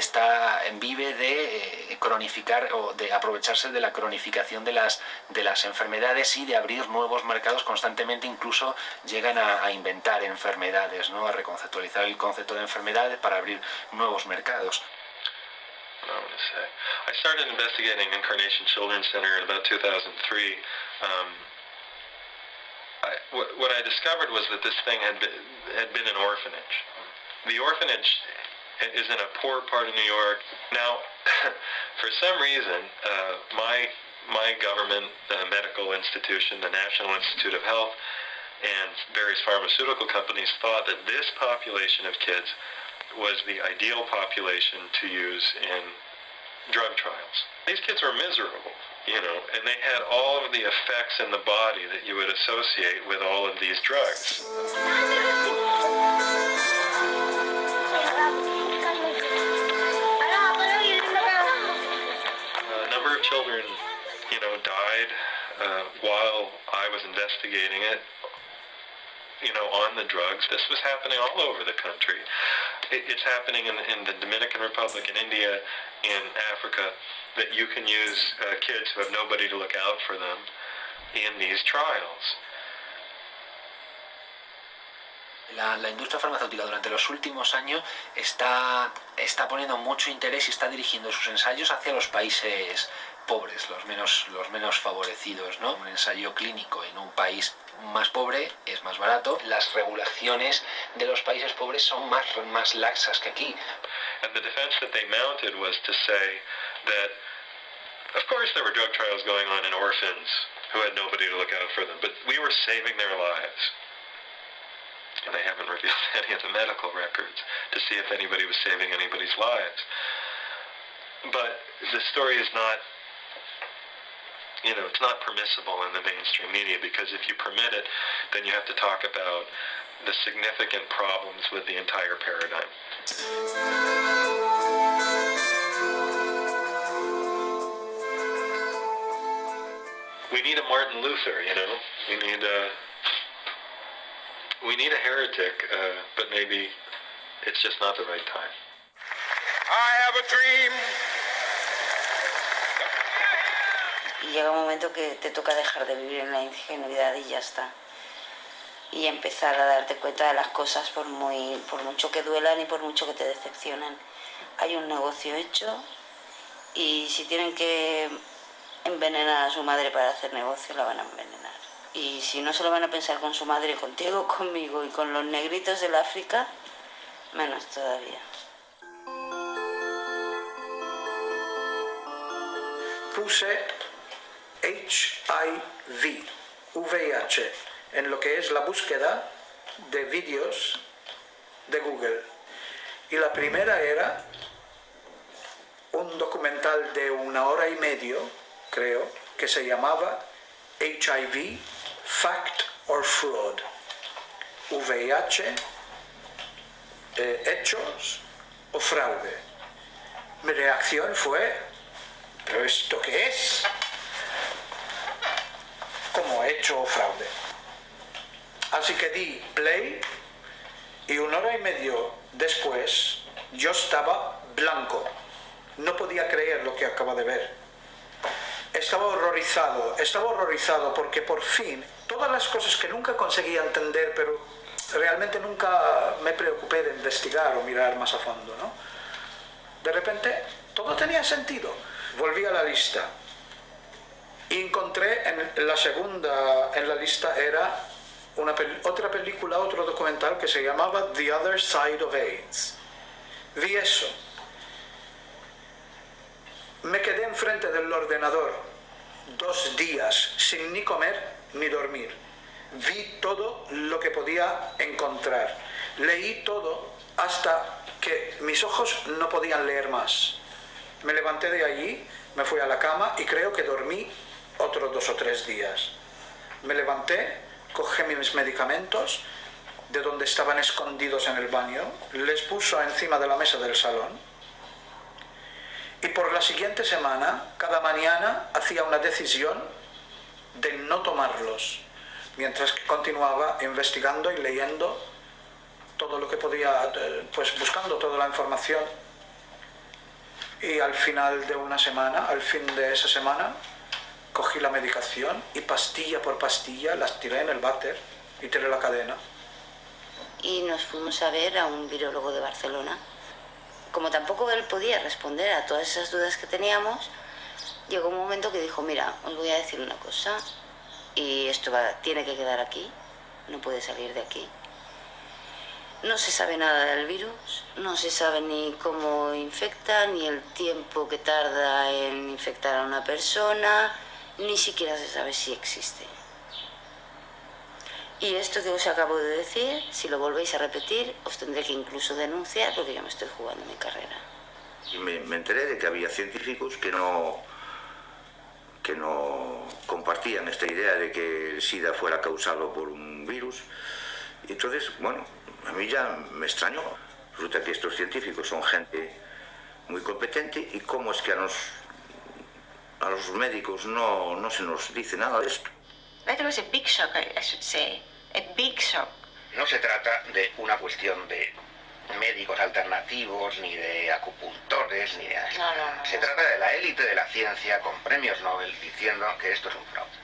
Speaker 22: vive de cronificar o de aprovecharse de la cronificación de las enfermedades y de abrir nuevos mercados constantemente, incluso llegan a inventar enfermedades, ¿no? A reconceptualizar el concepto de enfermedades para abrir nuevos mercados.
Speaker 7: I want to say. I started investigating Incarnation Children's Center in about 2003. What I discovered was that this thing had been an orphanage. The orphanage is in a poor part of New York. Now, for some reason, my government medical institution, the National Institute of Health, and various pharmaceutical companies thought that this population of kids was the ideal population to use in drug trials. These kids were miserable, and they had all of the effects in the body that you would associate with all of these drugs. A number of children, died while I was investigating it. On the drugs. This was happening all over the country. It's happening in the Dominican Republic, in India, in Africa, that you can use kids who have nobody to look out for them in these trials.
Speaker 22: La industria farmacéutica durante los últimos años está poniendo mucho interés y está dirigiendo sus ensayos hacia los países pobres, los menos favorecidos, ¿no? Un ensayo clínico en un país más pobre es más barato. Las regulaciones de los países pobres son más laxas que aquí.
Speaker 7: And the defense that they mounted was to say that, of course there were drug trials going on in orphans who had nobody to look out for them, but we were saving their lives. And they haven't revealed any of the medical records to see if anybody was saving anybody's lives. But the story is not, it's not permissible in the mainstream media, because if you permit it, then you have to talk about the significant problems with the entire paradigm. We need a Martin Luther, we need a heretic, but maybe it's just not the right time.
Speaker 15: I have a dream.
Speaker 6: Y llega un momento que te toca dejar de vivir en la ingenuidad y ya está. Y empezar a darte cuenta de las cosas por mucho que duelan y por mucho que te decepcionan. Hay un negocio hecho y si tienen que envenenar a su madre para hacer negocio, la van a envenenar. Y si no se lo van a pensar con su madre, contigo, conmigo y con los negritos del África, menos todavía.
Speaker 5: Puse HIV, VIH, en lo que es la búsqueda de vídeos de Google. Y la primera era un documental de 1 hora y media, creo, que se llamaba HIV, Fact or Fraud. VIH, hechos o fraude. Mi reacción fue, ¿pero esto qué es? Como hecho o fraude. Así que di play y 1 hora y media después yo estaba blanco. No podía creer lo que acabo de ver. Estaba horrorizado porque por fin todas las cosas que nunca conseguía entender, pero realmente nunca me preocupé de investigar o mirar más a fondo, ¿no? De repente todo tenía sentido. Volví a la lista y encontré en la lista era otra película, otro documental que se llamaba The Other Side of AIDS. Vi eso. Me quedé enfrente del ordenador 2 días sin ni comer ni dormir. Vi todo lo que podía encontrar. Leí todo hasta que mis ojos no podían leer más. Me levanté de allí Me fui a la cama y creo que dormí otros 2 o 3 días. Me levanté, cogí mis medicamentos de donde estaban escondidos en el baño, les puso encima de la mesa del salón y por la siguiente semana, cada mañana, hacía una decisión de no tomarlos, mientras que continuaba investigando y leyendo todo lo que podía, pues buscando toda la información. Y al final de una semana, al fin de esa semana, cogí la medicación y pastilla por pastilla las tiré en el váter y tiré la cadena.
Speaker 20: Y nos fuimos a ver a un virólogo de Barcelona. Como tampoco él podía responder a todas esas dudas que teníamos, llegó un momento que dijo, mira, os voy a decir una cosa, y esto tiene que quedar aquí, no puede salir de aquí. No se sabe nada del virus, no se sabe ni cómo infecta, ni el tiempo que tarda en infectar a una persona, ni siquiera se sabe si existe. Y esto que os acabo de decir, si lo volvéis a repetir, os tendré que incluso denunciar porque yo me estoy jugando mi carrera.
Speaker 2: Y me enteré de que había científicos que no compartían esta idea de que el SIDA fuera causado por un virus. Y entonces, bueno, a mí ya me extrañó. Resulta que estos científicos son gente muy competente y cómo es que a los médicos no se nos dice nada de esto.
Speaker 3: That was a big shock, I should say. A big shock.
Speaker 14: No se trata de una cuestión de médicos alternativos, ni de acupuntores, ni de...
Speaker 3: No.
Speaker 14: Se trata de la élite de la ciencia con premios Nobel diciendo que esto es un fraude.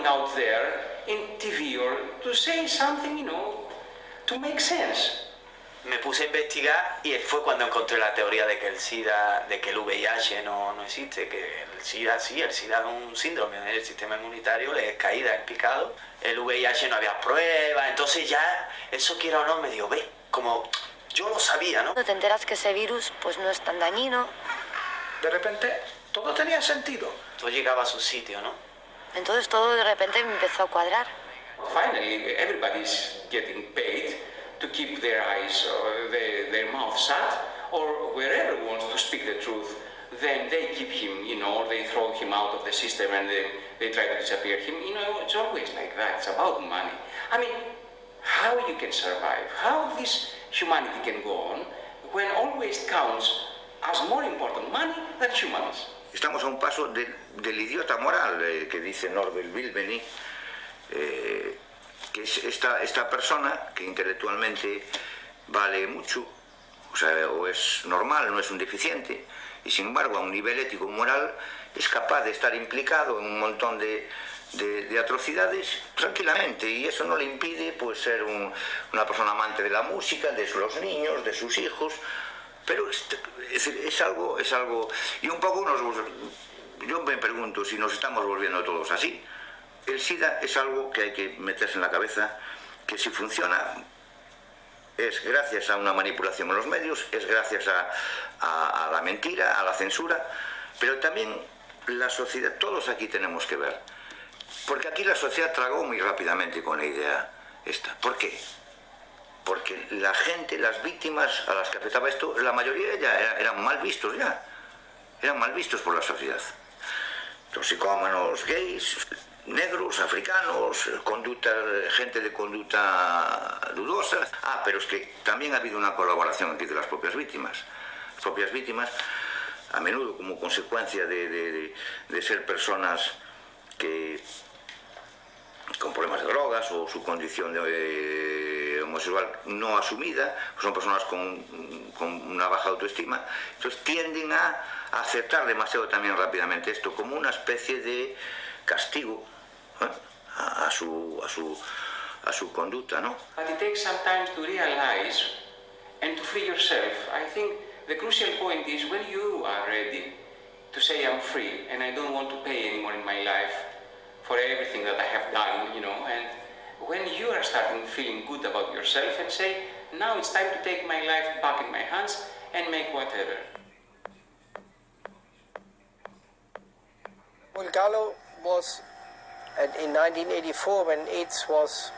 Speaker 4: Out there in TV or to say something, to make sense.
Speaker 19: Me puse a investigar y fue cuando encontré la teoría de que el SIDA, de que el VIH no existe, que el SIDA sí, el SIDA es un síndrome del sistema inmunitario, le es caída, es picado. El VIH no había pruebas, entonces ya eso quiera o no me dio, como yo lo sabía, ¿no?
Speaker 20: Te enteras que ese virus pues no es tan dañino.
Speaker 5: De repente todo tenía sentido.
Speaker 19: Todo llegaba a su sitio, ¿no?
Speaker 20: Entonces todo de repente me empezó a cuadrar.
Speaker 4: Finally, everybody's getting paid to keep their eyes or their mouth shut, or wherever wants to speak the truth, then they keep him, or they throw him out of the system and then they try to disappear him. It's always like that. It's about money. I mean, how you can survive, how this humanity can go on when always counts as more important money than humans.
Speaker 2: Estamos a un paso del idiota moral que dice Norbert Wilbeny, que es esta persona que intelectualmente vale mucho, o es normal, no es un deficiente, y sin embargo a un nivel ético-moral es capaz de estar implicado en un montón de atrocidades tranquilamente, y eso no le impide pues ser una persona amante de la música, de los niños, de sus hijos. Pero es algo, y un poco yo me pregunto si nos estamos volviendo todos así. El SIDA es algo que hay que meterse en la cabeza, que si funciona es gracias a una manipulación en los medios, es gracias a la mentira, a la censura, pero también la sociedad, todos aquí tenemos que ver. Porque aquí la sociedad tragó muy rápidamente con la idea esta. ¿Por qué? Porque la gente, las víctimas a las que afectaba esto, la mayoría ya eran mal vistos ya. Eran mal vistos por la sociedad. Toxicómanos, gays, negros, africanos, gente de conducta dudosa. Pero es que también ha habido una colaboración aquí de las propias víctimas. Las propias víctimas, a menudo como consecuencia de ser personas que con problemas de drogas o su condición de homosexual no asumida, son personas con una baja autoestima, entonces tienden a aceptar demasiado también rápidamente esto como una especie de castigo a su conducta, ¿no?
Speaker 4: But it takes some time to realize and to free yourself. I think the crucial point is when you are ready to say I'm free and I don't want to pay anymore in my life for everything that I have done, you know, and when you are starting feeling good about yourself and say, now it's time to take my life back in my hands and make whatever.
Speaker 12: Well, Gallo was, in 1984, when AIDS was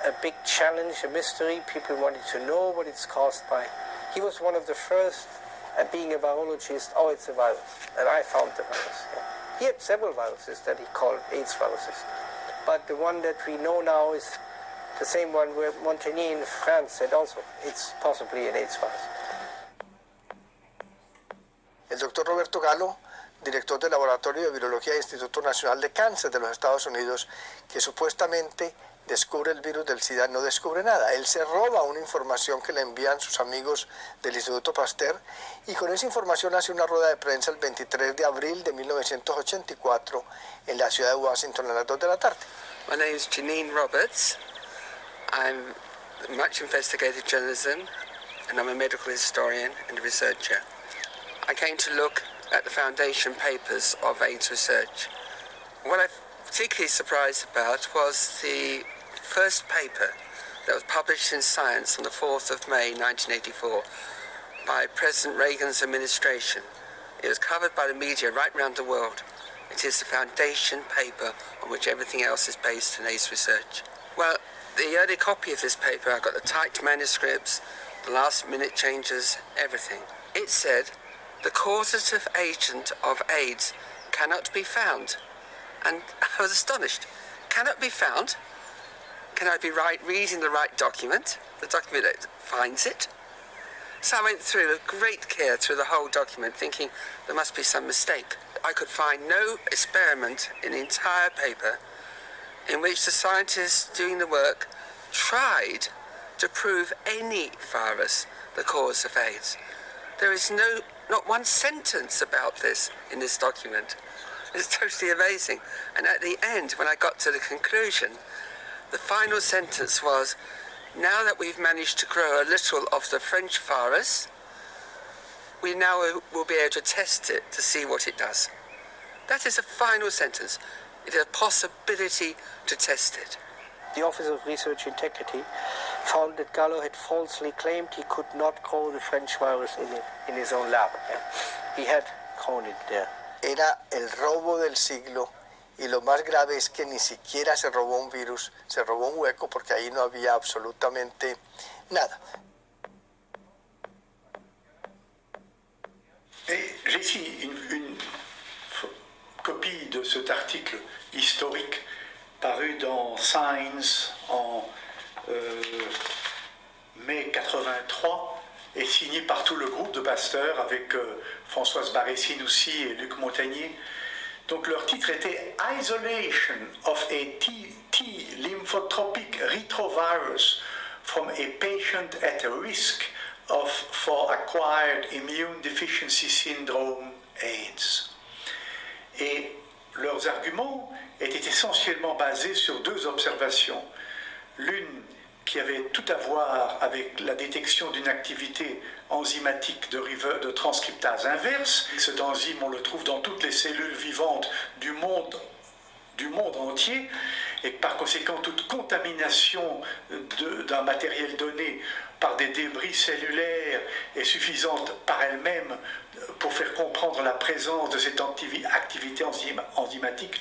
Speaker 12: a big challenge, a mystery, people wanted to know what it's caused by. He was one of the first, being a virologist, oh, it's a virus, and I found the virus. Yeah. He had several viruses that he called AIDS viruses, but the one that we know now is the same one where Montagnier in France said also, it's possibly an AIDS virus.
Speaker 18: El doctor Roberto Gallo, director del Laboratorio de Virología del Instituto Nacional de Cáncer de los Estados Unidos, que supuestamente descubre el virus del SIDA, no descubre nada. Él se roba una información que le envían sus amigos del Instituto Pasteur y con esa información hace una rueda de prensa el 23 de abril de 1984 en la ciudad de Washington a las 2 de la tarde.
Speaker 1: My name is Janine Roberts. I'm much investigative journalism and I'm a medical historian and a researcher. I came to look at the foundation papers of AIDS research. What I'm particularly surprised about was the first paper that was published in Science on the 4th of May 1984 by President Reagan's administration. It was covered by the media right around the world. It is the foundation paper on which everything else is based in AIDS research. Well, the early copy of this paper, I got the typed manuscripts, the last minute changes, everything. It said, the causative agent of AIDS cannot be found. And I was astonished. Cannot be found? Can I be reading the right document? The document that finds it? So I went through with great care through the whole document, thinking there must be some mistake. I could find no experiment in the entire paper in which the scientists doing the work tried to prove any virus the cause of AIDS. There is not one sentence about this in this document. It's totally amazing. And at the end, when I got to the conclusion, the final sentence was, now that we've managed to grow a little of the French virus, we now will be able to test it to see what it does. That is the final sentence. It is a possibility to test it.
Speaker 12: The Office of Research Integrity found that Gallo had falsely claimed he could not grow the French virus in his own lab. He had grown it there.
Speaker 18: Era el robo del siglo y lo más grave es que ni siquiera se robó un virus, se robó un hueco porque ahí no había absolutamente nada.
Speaker 9: J'ai ici une copie de cet article historique paru dans Science en mai 83 et signé par tout le groupe de Pasteur avec Françoise Barré-Sinoussi et Luc Montagnier. Donc leur titre était Isolation of a T lymphotropic retrovirus from a patient at a risk for acquired immune deficiency syndrome AIDS. Et leurs arguments étaient essentiellement basés sur deux observations. L'une qui avait tout à voir avec la détection d'une activité enzymatique de transcriptase inverse. Cet enzyme, on le trouve dans toutes les cellules vivantes du monde entier, et par conséquent toute contamination d'un matériel donné par des débris cellulaires est suffisante par elle-même pour faire comprendre la présence de cette activité enzymatique,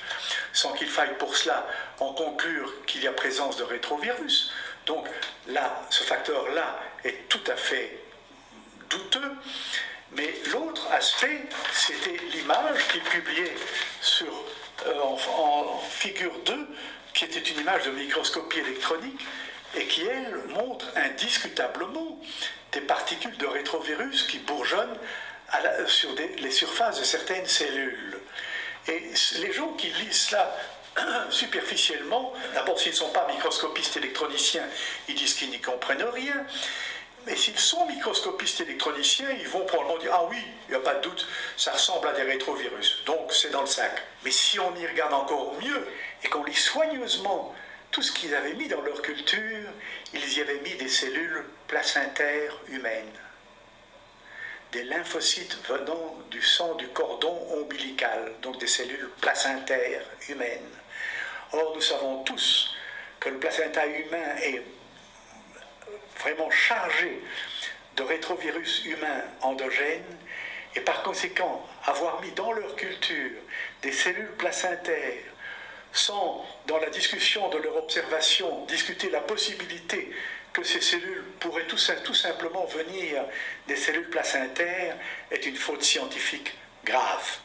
Speaker 9: sans qu'il faille pour cela en conclure qu'il y a présence de rétrovirus. Donc là, ce facteur-là est tout à fait douteux. Mais l'autre aspect, c'était l'image qui est publiée en figure 2, qui était une image de microscopie électronique et qui, elle, montre indiscutablement des particules de rétrovirus qui bourgeonnent sur les surfaces de certaines cellules. Et les gens qui lisent cela superficiellement. D'abord, s'ils ne sont pas microscopistes électroniciens, ils disent qu'ils n'y comprennent rien. Mais s'ils sont microscopistes électroniciens, ils vont probablement dire « Ah oui, il n'y a pas de doute, ça ressemble à des rétrovirus, donc c'est dans le sac. » Mais si on y regarde encore mieux et qu'on lit soigneusement tout ce qu'ils avaient mis dans leur culture, ils y avaient mis des cellules placentaires humaines, des lymphocytes venant du sang du cordon ombilical, donc des cellules placentaires humaines. Or, nous savons tous que le placenta humain est vraiment chargé de rétrovirus humains endogènes, et par conséquent, avoir mis dans leur culture des cellules placentaires sans, dans la discussion de leur observation, discuter la possibilité que ces cellules pourraient tout simplement venir des cellules placentaires, est une faute scientifique grave.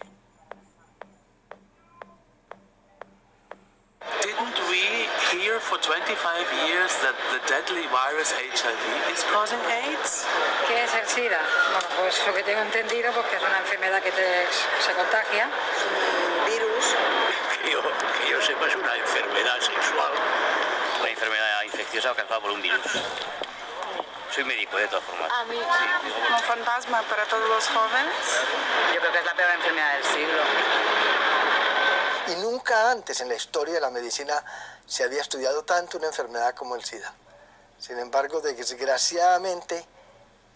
Speaker 8: Didn't we hear for 25 years that the deadly virus HIV is causing AIDS?
Speaker 17: ¿Qué es el SIDA? Bueno, pues lo que tengo entendido, porque es una enfermedad que se contagia. Un virus.
Speaker 23: Que yo sepa, es una enfermedad sexual.
Speaker 24: Una enfermedad infecciosa causada por un virus. Soy médico, de todas formas.
Speaker 25: A mí, un fantasma para todos los jóvenes.
Speaker 6: Yo creo que es la peor enfermedad del siglo.
Speaker 18: Y nunca antes en la historia de la medicina se había estudiado tanto una enfermedad como el SIDA. Sin embargo, desgraciadamente,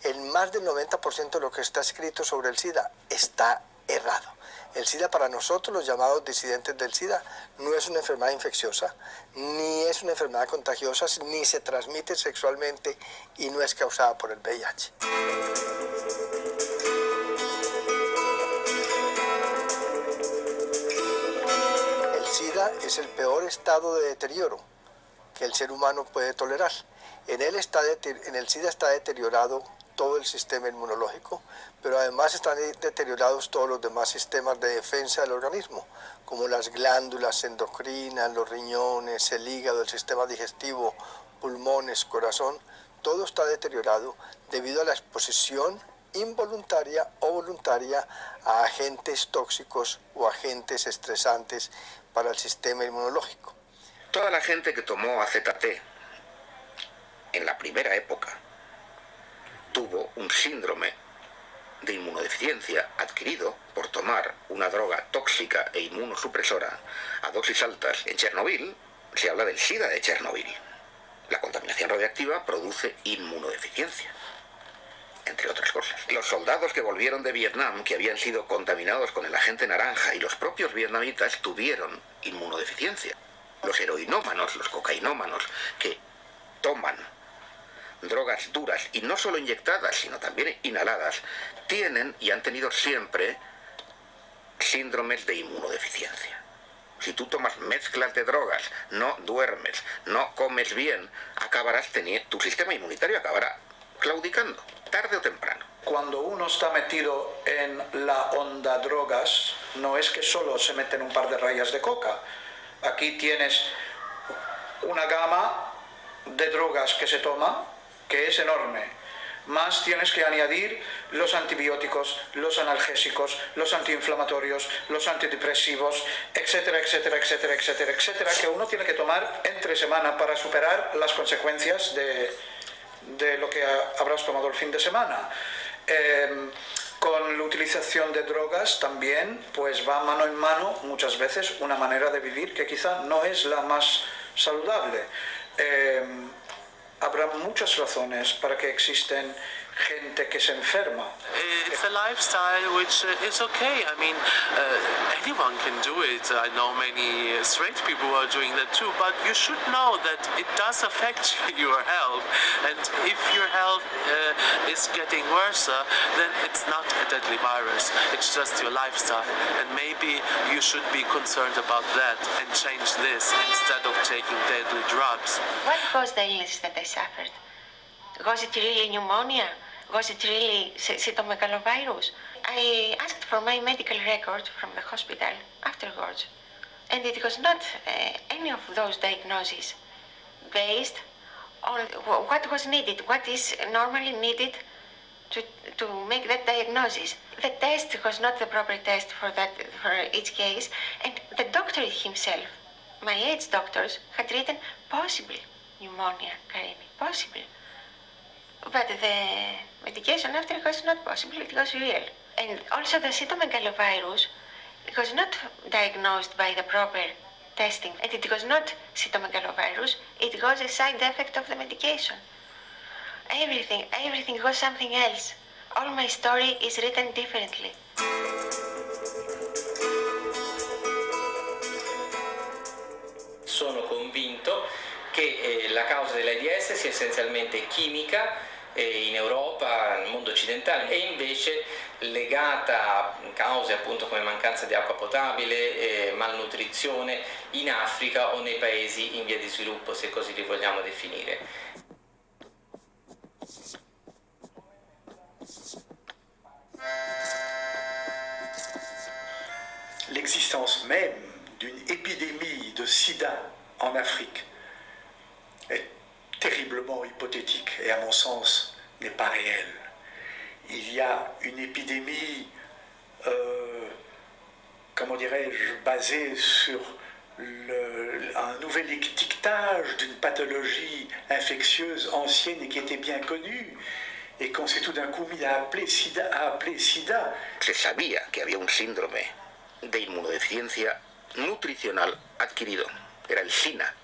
Speaker 18: el más del 90% de lo que está escrito sobre el SIDA está errado. El SIDA, para nosotros, los llamados disidentes del SIDA, no es una enfermedad infecciosa, ni es una enfermedad contagiosa, ni se transmite sexualmente y no es causada por el VIH. El SIDA es el peor estado de deterioro que el ser humano puede tolerar. En el SIDA está deteriorado todo el sistema inmunológico, pero además están deteriorados todos los demás sistemas de defensa del organismo, como las glándulas endocrinas, los riñones, el hígado, el sistema digestivo, pulmones, corazón. Todo está deteriorado debido a la exposición involuntaria o voluntaria a agentes tóxicos o agentes estresantes para el sistema inmunológico.
Speaker 14: Toda la gente que tomó AZT en la primera época tuvo un síndrome de inmunodeficiencia adquirido por tomar una droga tóxica e inmunosupresora a dosis altas. En Chernobyl se habla del SIDA de Chernobyl. La contaminación radiactiva produce inmunodeficiencia, entre otras cosas. Los soldados que volvieron de Vietnam, que habían sido contaminados con el agente naranja, y los propios vietnamitas tuvieron inmunodeficiencia. Los heroinómanos, los cocainómanos, que toman drogas duras, y no solo inyectadas, sino también inhaladas, tienen y han tenido siempre síndromes de inmunodeficiencia. Si tú tomas mezclas de drogas, no duermes, no comes bien, tu sistema inmunitario acabará claudicando, tarde o temprano.
Speaker 5: Cuando uno está metido en la onda drogas, no es que solo se meten un par de rayas de coca. Aquí tienes una gama de drogas que se toma, que es enorme. Más tienes que añadir los antibióticos, los analgésicos, los antiinflamatorios, los antidepresivos, etcétera, etcétera, etcétera, etcétera, etcétera, que uno tiene que tomar entre semana para superar las consecuencias de lo que habrás tomado el fin de semana. Con la utilización de drogas también pues va mano en mano muchas veces una manera de vivir que quizá no es la más saludable. Habrá muchas razones para que existen gente que se enferma.
Speaker 8: It's a lifestyle which is okay. I mean, anyone can do it. I know many straight people who are doing that too, but you should know that it does affect your health. And if your health is getting worse, then it's not a deadly virus. It's just your lifestyle. And maybe you should be concerned about that and change this instead of taking deadly drugs.
Speaker 3: What was the illness that I suffered? Was it really pneumonia? Was it really cytomegalovirus? I asked for my medical record from the hospital afterwards, and it was not any of those diagnoses based on what was needed, what is normally needed to make that diagnosis. The test was not the proper test for each case, and the doctor himself my age doctors had written possible pneumonia, Karini, possible. But the medication after was not possible, it was real. And also the cytomegalovirus was not diagnosed by the proper testing. And it was not cytomegalovirus, it was a side effect of the medication. Everything was something else. All my story is written differently.
Speaker 10: Sono convinto che la causa dell'AIDS sia essenzialmente chimica in Europa, nel mondo occidentale, e invece legata a cause appunto come mancanza di acqua potabile, malnutrizione in Africa o nei paesi in via di sviluppo, se così li vogliamo definire.
Speaker 9: L'existence même d'une épidémie de sida en Afrique est terriblement hypothétique et à mon sens n'est pas réelle. Il y a une épidémie, comment dirais-je, basée sur un nouvel étiquetage d'une pathologie infectieuse ancienne et qui était bien connue, et qu'on s'est tout d'un coup mis à appeler SIDA.
Speaker 14: Se sabía que había un síndrome de inmunodeficiencia nutricional adquirido. Era el SINA,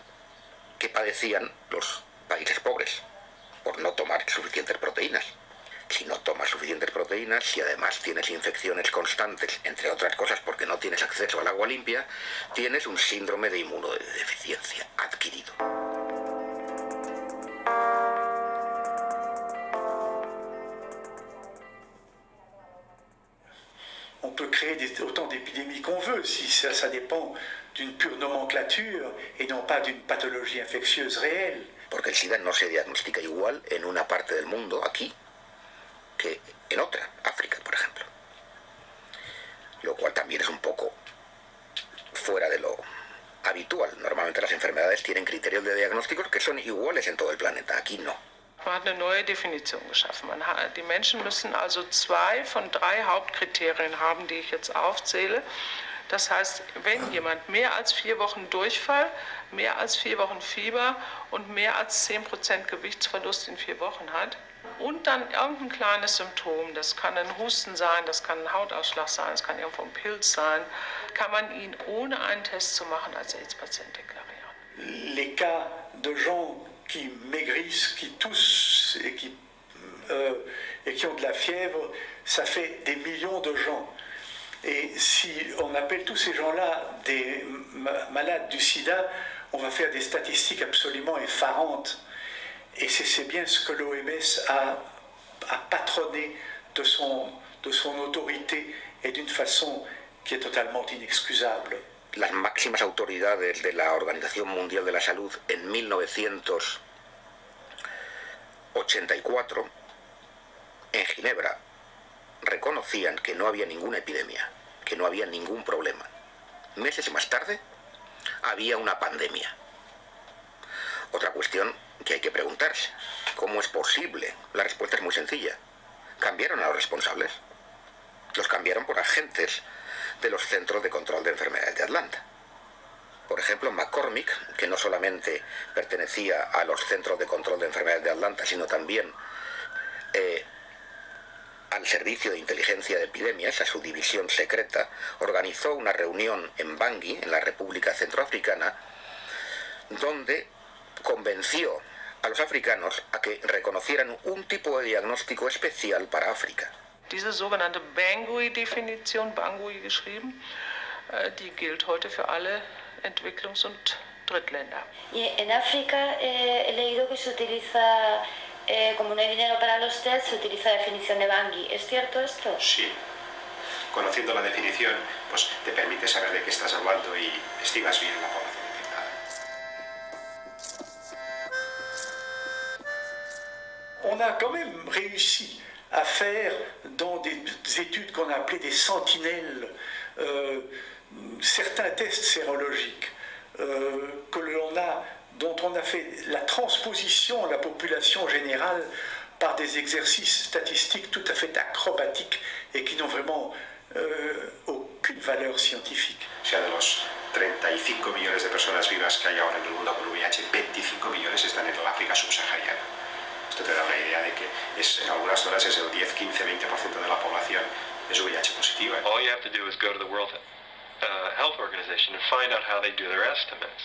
Speaker 14: que padecían los países pobres por no tomar suficientes proteínas. Si no tomas suficientes proteínas, si además tienes infecciones constantes, entre otras cosas porque no tienes acceso al agua limpia, tienes un síndrome de inmunodeficiencia adquirido.
Speaker 9: On peut créer autant d'épidémies qu'on veut, si ça dépend d'une pure nomenclature et non pas d'une pathologie infectieuse réelle.
Speaker 14: Porque el SIDA no se diagnostica igual en una parte del mundo, aquí, que en otra, África, por ejemplo. Lo cual también es un poco fuera de lo habitual. Normalmente las enfermedades tienen criterios de diagnósticos que son iguales en todo el planeta, aquí no.
Speaker 11: Man hat eine neue Definition geschaffen. Die Menschen müssen also 2 von 3 Hauptkriterien haben, die ich jetzt aufzähle. Das heißt, wenn jemand mehr als 4 Wochen Durchfall, mehr als 4 Wochen Fieber und mehr als 10% Gewichtsverlust in 4 Wochen hat und dann irgendein kleines Symptom, das kann ein Husten sein, das kann ein Hautausschlag sein, das kann irgendwo ein Pilz sein, kann man ihn ohne einen Test zu machen als AIDS-Patient deklarieren.
Speaker 9: Les cas de gens qui maigrissent, qui toussent et qui ont de la fièvre, ça fait des millions de gens. Et si on appelle tous ces gens-là des malades du sida, on va faire des statistiques absolument effarantes. Et c'est bien ce que l'OMS a patronné de son autorité et d'une façon qui est totalement inexcusable.
Speaker 14: Las máximas autoridades de la Organización Mundial de la Salud en 1984 en Ginebra reconocían que no había ninguna epidemia, que no había ningún problema. Meses más tarde había una pandemia. Otra cuestión que hay que preguntarse, ¿cómo es posible? La respuesta es muy sencilla. Cambiaron a los responsables. Los cambiaron por agentes de los Centros de Control de Enfermedades de Atlanta. Por ejemplo, McCormick, que no solamente pertenecía a los Centros de Control de Enfermedades de Atlanta, sino también al Servicio de Inteligencia de Epidemias, a su división secreta, organizó una reunión en Bangui, en la República Centroafricana, donde convenció a los africanos a que reconocieran un tipo de diagnóstico especial para África.
Speaker 11: Diese sogenannte Bangui-Definition, Bangui geschrieben, die gilt heute für alle Entwicklungs- und Drittländer.
Speaker 20: Y en África he leído que se utiliza, como no hay dinero para los test, se utiliza la definición de Bangui. ¿Es cierto esto?
Speaker 13: Sí. Conociendo la definición, pues te permite saber de qué estás hablando y estimas bien la población infectada.
Speaker 9: On a quand même réussi à faire dans des études qu'on a appelées des sentinelles, certains tests sérologiques dont on a fait la transposition à la population générale par des exercices statistiques tout à fait acrobatiques et qui n'ont vraiment aucune valeur scientifique.
Speaker 13: O sea, de los 35 millones de personas vivas que hay ahora en el mundo con VIH, 25 millones están en el África subsahariana. Esto te da una idea de que en algunas zonas es el 10, 15, 20% de la población es VIH positiva.
Speaker 7: All you have to do is go to the World Health Organization and find out how they do their estimates.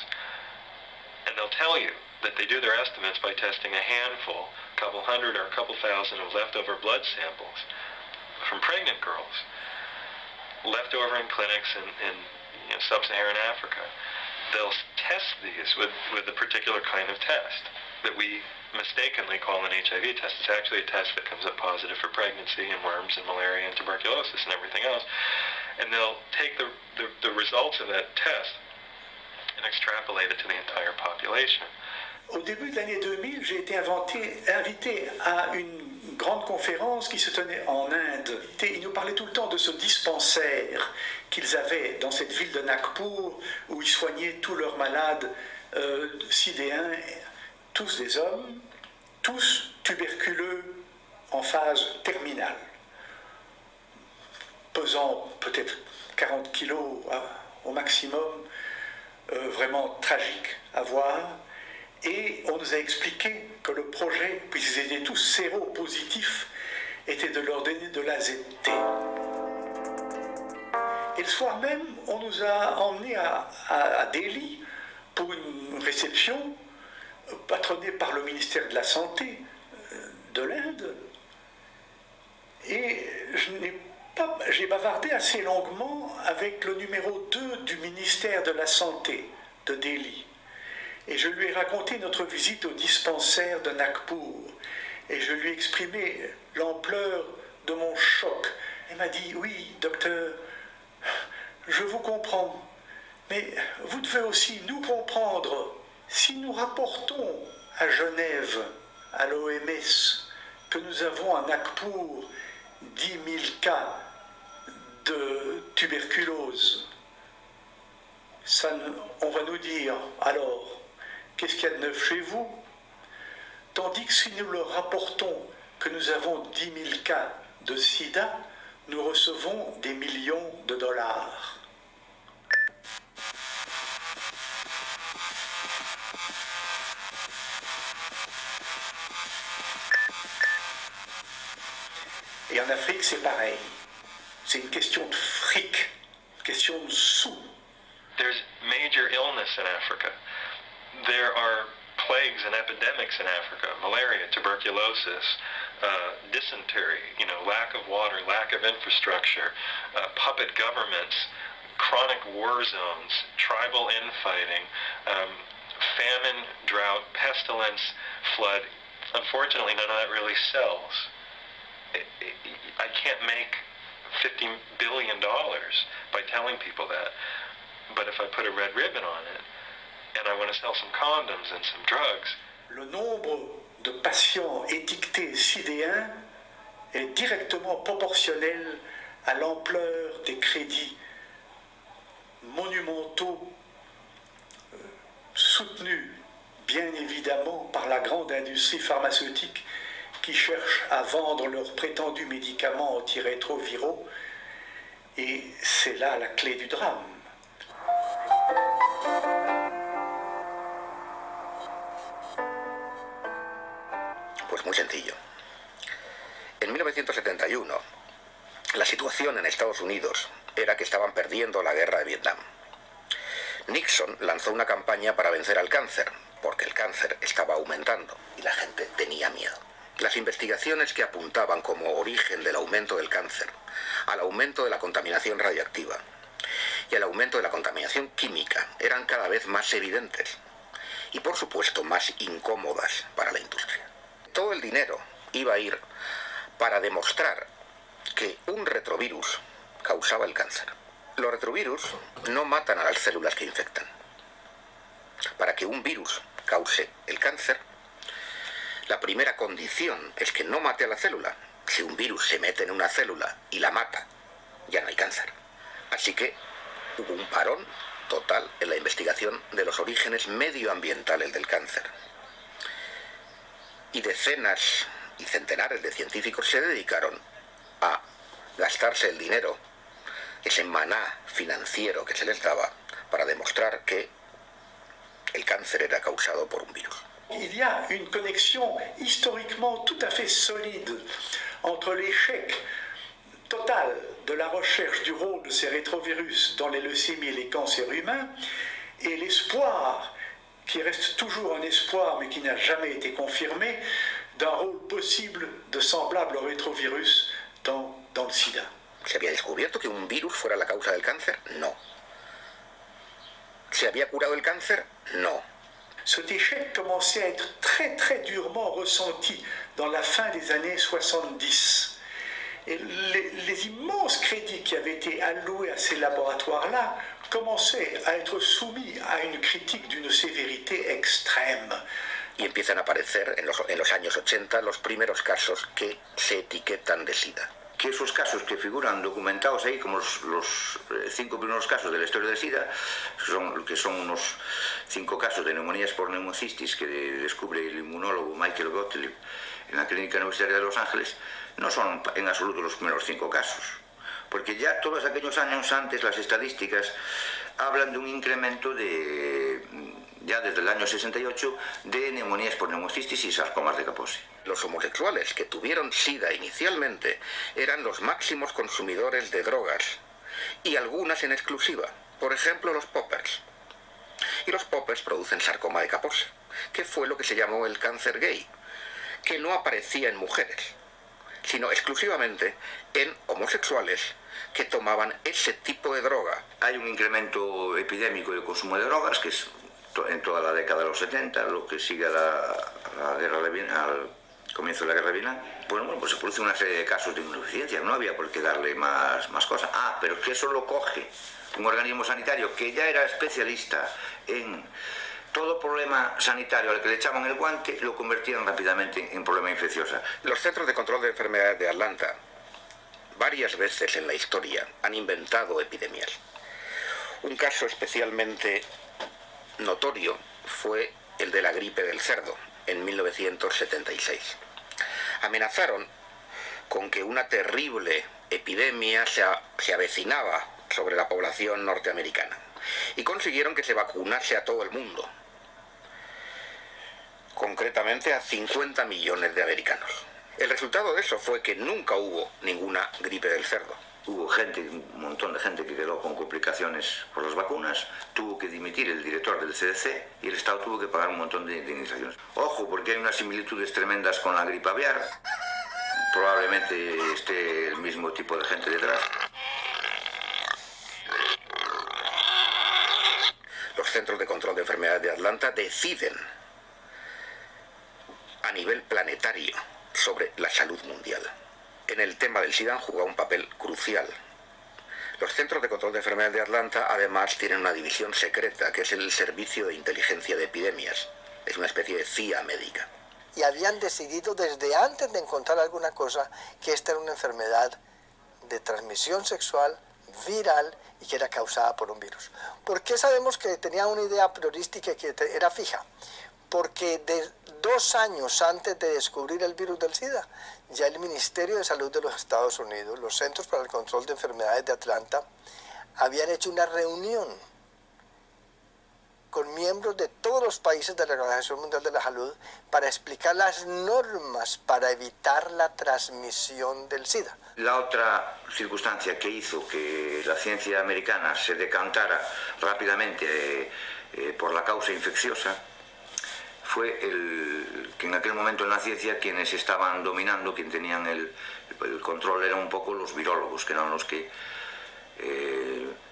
Speaker 7: And they'll tell you that they do their estimates by testing a handful, a couple hundred or a couple thousand of leftover blood samples from pregnant girls, left over in clinics in sub-Saharan Africa. They'll test these with a particular kind of test that we mistakenly call an HIV test. It's actually a test that comes up positive for pregnancy and worms and malaria and tuberculosis and everything else. And they'll take the results of that test and extrapolate it to the entire population.
Speaker 9: Au début de l'année 2000, j'ai été invité à une grande conférence qui se tenait en Inde. Ils nous parlaient tout le temps de ce dispensaire qu'ils avaient dans cette ville de Nagpur, où ils soignaient tous leurs malades sidéens, tous des hommes, tous tuberculeux en phase terminale, pesant peut-être 40 kilos au maximum, vraiment tragique à voir. Et on nous a expliqué que le projet, puisqu'ils étaient tous séropositifs, était de leur donner de l'AZT. Et le soir même, on nous a emmenés à Delhi pour une réception patronnée par le ministère de la Santé de l'Inde. Et j'ai bavardé assez longuement avec le numéro 2 du ministère de la Santé de Delhi. Et je lui ai raconté notre visite au dispensaire de Nagpur. Et je lui ai exprimé l'ampleur de mon choc. Elle m'a dit, oui, docteur, je vous comprends, mais vous devez aussi nous comprendre. Si nous rapportons à Genève, à l'OMS, que nous avons à Nagpur 10 000 cas de tuberculose, on va nous dire, alors, qu'est-ce qu'il y a de neuf chez vous? Tandis que si nous leur rapportons que nous avons 10 000 cas de sida, nous recevons des millions de dollars. Et en Afrique, c'est pareil. C'est une question de fric, une question de sous.
Speaker 7: There's major illness in Africa. There are plagues and epidemics in Africa: malaria, tuberculosis, dysentery, lack of water, lack of infrastructure, puppet governments, chronic war zones, tribal infighting, famine, drought, pestilence, flood. Unfortunately, none of that really sells. I can't make $50 billion by telling people that. But if I put a red ribbon on it, and I want to sell some condoms and some drugs.
Speaker 9: Le nombre de patients étiquetés sidéens est directement proportionnel à l'ampleur des crédits monumentaux soutenus bien évidemment par la grande industrie pharmaceutique qui cherche à vendre leurs prétendus médicaments antirétroviraux. Et c'est là la clé du drame.
Speaker 14: Pues muy sencillo. En 1971, la situación en Estados Unidos era que estaban perdiendo la guerra de Vietnam. Nixon lanzó una campaña para vencer al cáncer, porque el cáncer estaba aumentando y la gente tenía miedo. Las investigaciones que apuntaban como origen del aumento del cáncer al aumento de la contaminación radiactiva y al aumento de la contaminación química eran cada vez más evidentes y, por supuesto, más incómodas para la industria. Todo el dinero iba a ir para demostrar que un retrovirus causaba el cáncer. Los retrovirus no matan a las células que infectan. Para que un virus cause el cáncer, la primera condición es que no mate a la célula. Si un virus se mete en una célula y la mata, ya no hay cáncer. Así que hubo un parón total en la investigación de los orígenes medioambientales del cáncer. Y decenas y centenares de científicos se dedicaron a gastarse el dinero, ese maná financiero que se les daba, para demostrar que el cáncer era causado por un virus.
Speaker 9: Il y a une connexion historiquement tout à fait solide entre l'échec total de la recherche du rôle de ces rétrovirus dans les leucémies et les cancers humains et l'espoir, qui reste toujours un espoir mais qui n'a jamais été confirmé, d'un rôle possible de semblable au rétrovirus dans le sida.
Speaker 14: ¿Se había descubierto que un virus fuera la causa del cáncer? No. ¿Se había curado el cáncer? No.
Speaker 9: Cet échec commençait à être très très durement ressenti dans la fin des années 70. Et les immenses crédits qui avaient été alloués à ces laboratoires-là commençaient à être soumis à une critique d'une sévérité extrême.
Speaker 14: Y empiezan a aparecer en los años 80 los primeros casos que se etiquetan de SIDA.
Speaker 2: Que esos casos que figuran documentados ahí, como los 5 primeros casos de la historia del SIDA, que son unos 5 casos de neumonías por neumocistis que descubre el inmunólogo Michael Gottlieb en la Clínica Universitaria de Los Ángeles, no son en absoluto los primeros 5 casos. Porque ya todos aquellos años antes las estadísticas hablan de un incremento ya desde el año 68 de neumonías por neumocistis y sarcomas de Kaposi.
Speaker 14: Los homosexuales que tuvieron SIDA inicialmente eran los máximos consumidores de drogas, y algunas en exclusiva, por ejemplo los poppers. Y los poppers producen sarcoma de Kaposi, que fue lo que se llamó el cáncer gay, que no aparecía en mujeres, sino exclusivamente en homosexuales que tomaban ese tipo de droga.
Speaker 2: Hay un incremento epidémico del consumo de drogas, que es en toda la década de los 70, lo que sigue a la guerra de Vietnam, al comienzo de la guerra de Vietnam. Bueno, pues se produce una serie de casos de inmunodeficiencia, no había por qué darle más cosas. Pero es que eso lo coge un organismo sanitario que ya era especialista en todo problema sanitario al que le echaban el guante, lo convertían rápidamente en problema infeccioso.
Speaker 14: Los Centros de Control de Enfermedades de Atlanta varias veces en la historia han inventado epidemias. Un caso especialmente notorio fue el de la gripe del cerdo en 1976. Amenazaron con que una terrible epidemia se avecinaba sobre la población norteamericana y consiguieron que se vacunase a todo el mundo, concretamente a 50 millones de americanos. El resultado de eso fue que nunca hubo ninguna gripe del cerdo.
Speaker 2: Hubo un montón de gente que quedó con complicaciones por las vacunas, tuvo que dimitir el director del CDC y el Estado tuvo que pagar un montón de indemnizaciones. Ojo, porque hay unas similitudes tremendas con la gripe aviar, probablemente esté el mismo tipo de gente detrás.
Speaker 14: Los Centros de Control de Enfermedades de Atlanta deciden a nivel planetario sobre la salud mundial. En el tema del SIDA han jugado un papel crucial. Los Centros de Control de Enfermedades de Atlanta además tienen una división secreta que es el Servicio de Inteligencia de Epidemias. Es una especie de CIA médica.
Speaker 18: Y habían decidido desde antes de encontrar alguna cosa que esta era una enfermedad de transmisión sexual, viral y que era causada por un virus. ¿Por qué sabemos que tenía una idea priorística que era fija? Porque de 2 años antes de descubrir el virus del SIDA, ya el Ministerio de Salud de los Estados Unidos, los Centros para el Control de Enfermedades de Atlanta, habían hecho una reunión con miembros de todos los países de la Organización Mundial de la Salud para explicar las normas para evitar la transmisión del SIDA.
Speaker 2: La otra circunstancia que hizo que la ciencia americana se decantara rápidamente por la causa infecciosa fue que en aquel momento en la ciencia quienes estaban dominando, quien tenían el control eran un poco los virólogos, que eran los que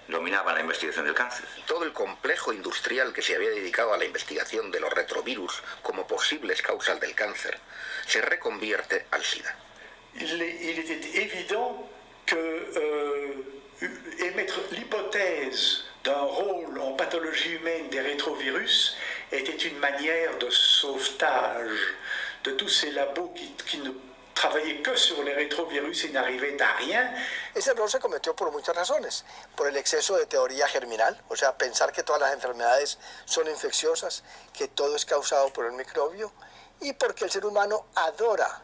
Speaker 2: dominaban la investigación del cáncer.
Speaker 14: Todo el complejo industrial que se había dedicado a la investigación de los retrovirus como posibles causas del cáncer se reconvierte al SIDA.
Speaker 9: Il était évident que émettre l'hypothèse d'un rôle en pathologie humaine des rétrovirus était une manière de sauvetage de tous ces labos qui ne travaillaient que sur les rétrovirus y n'arrivaient à rien.
Speaker 18: Ese error se cometió por muchas razones. Por el exceso de teoría germinal, o sea, pensar que todas las enfermedades son infecciosas, que todo es causado por el microbio, y porque el ser humano adora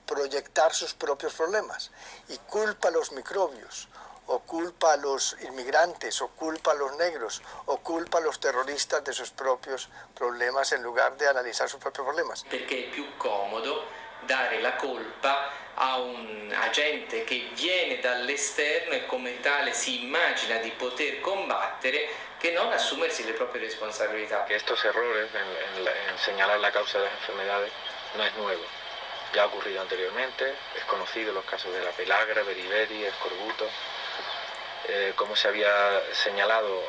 Speaker 18: proyectar sus propios problemas y culpa a los microbios o culpa a los inmigrantes, o culpa a los negros, o culpa a los terroristas de sus propios problemas en lugar de analizar sus propios problemas.
Speaker 10: Perché è più comodo dare la colpa a un agente che viene dall'esterno e come tale si immagina di poter combattere che non assumersi le proprie responsabilità.
Speaker 15: Que estos errores en señalar la causa de las enfermedades no es nuevo. Ya ha ocurrido anteriormente, es conocido los casos de la pelagra, beriberi, escorbuto, cómo se había señalado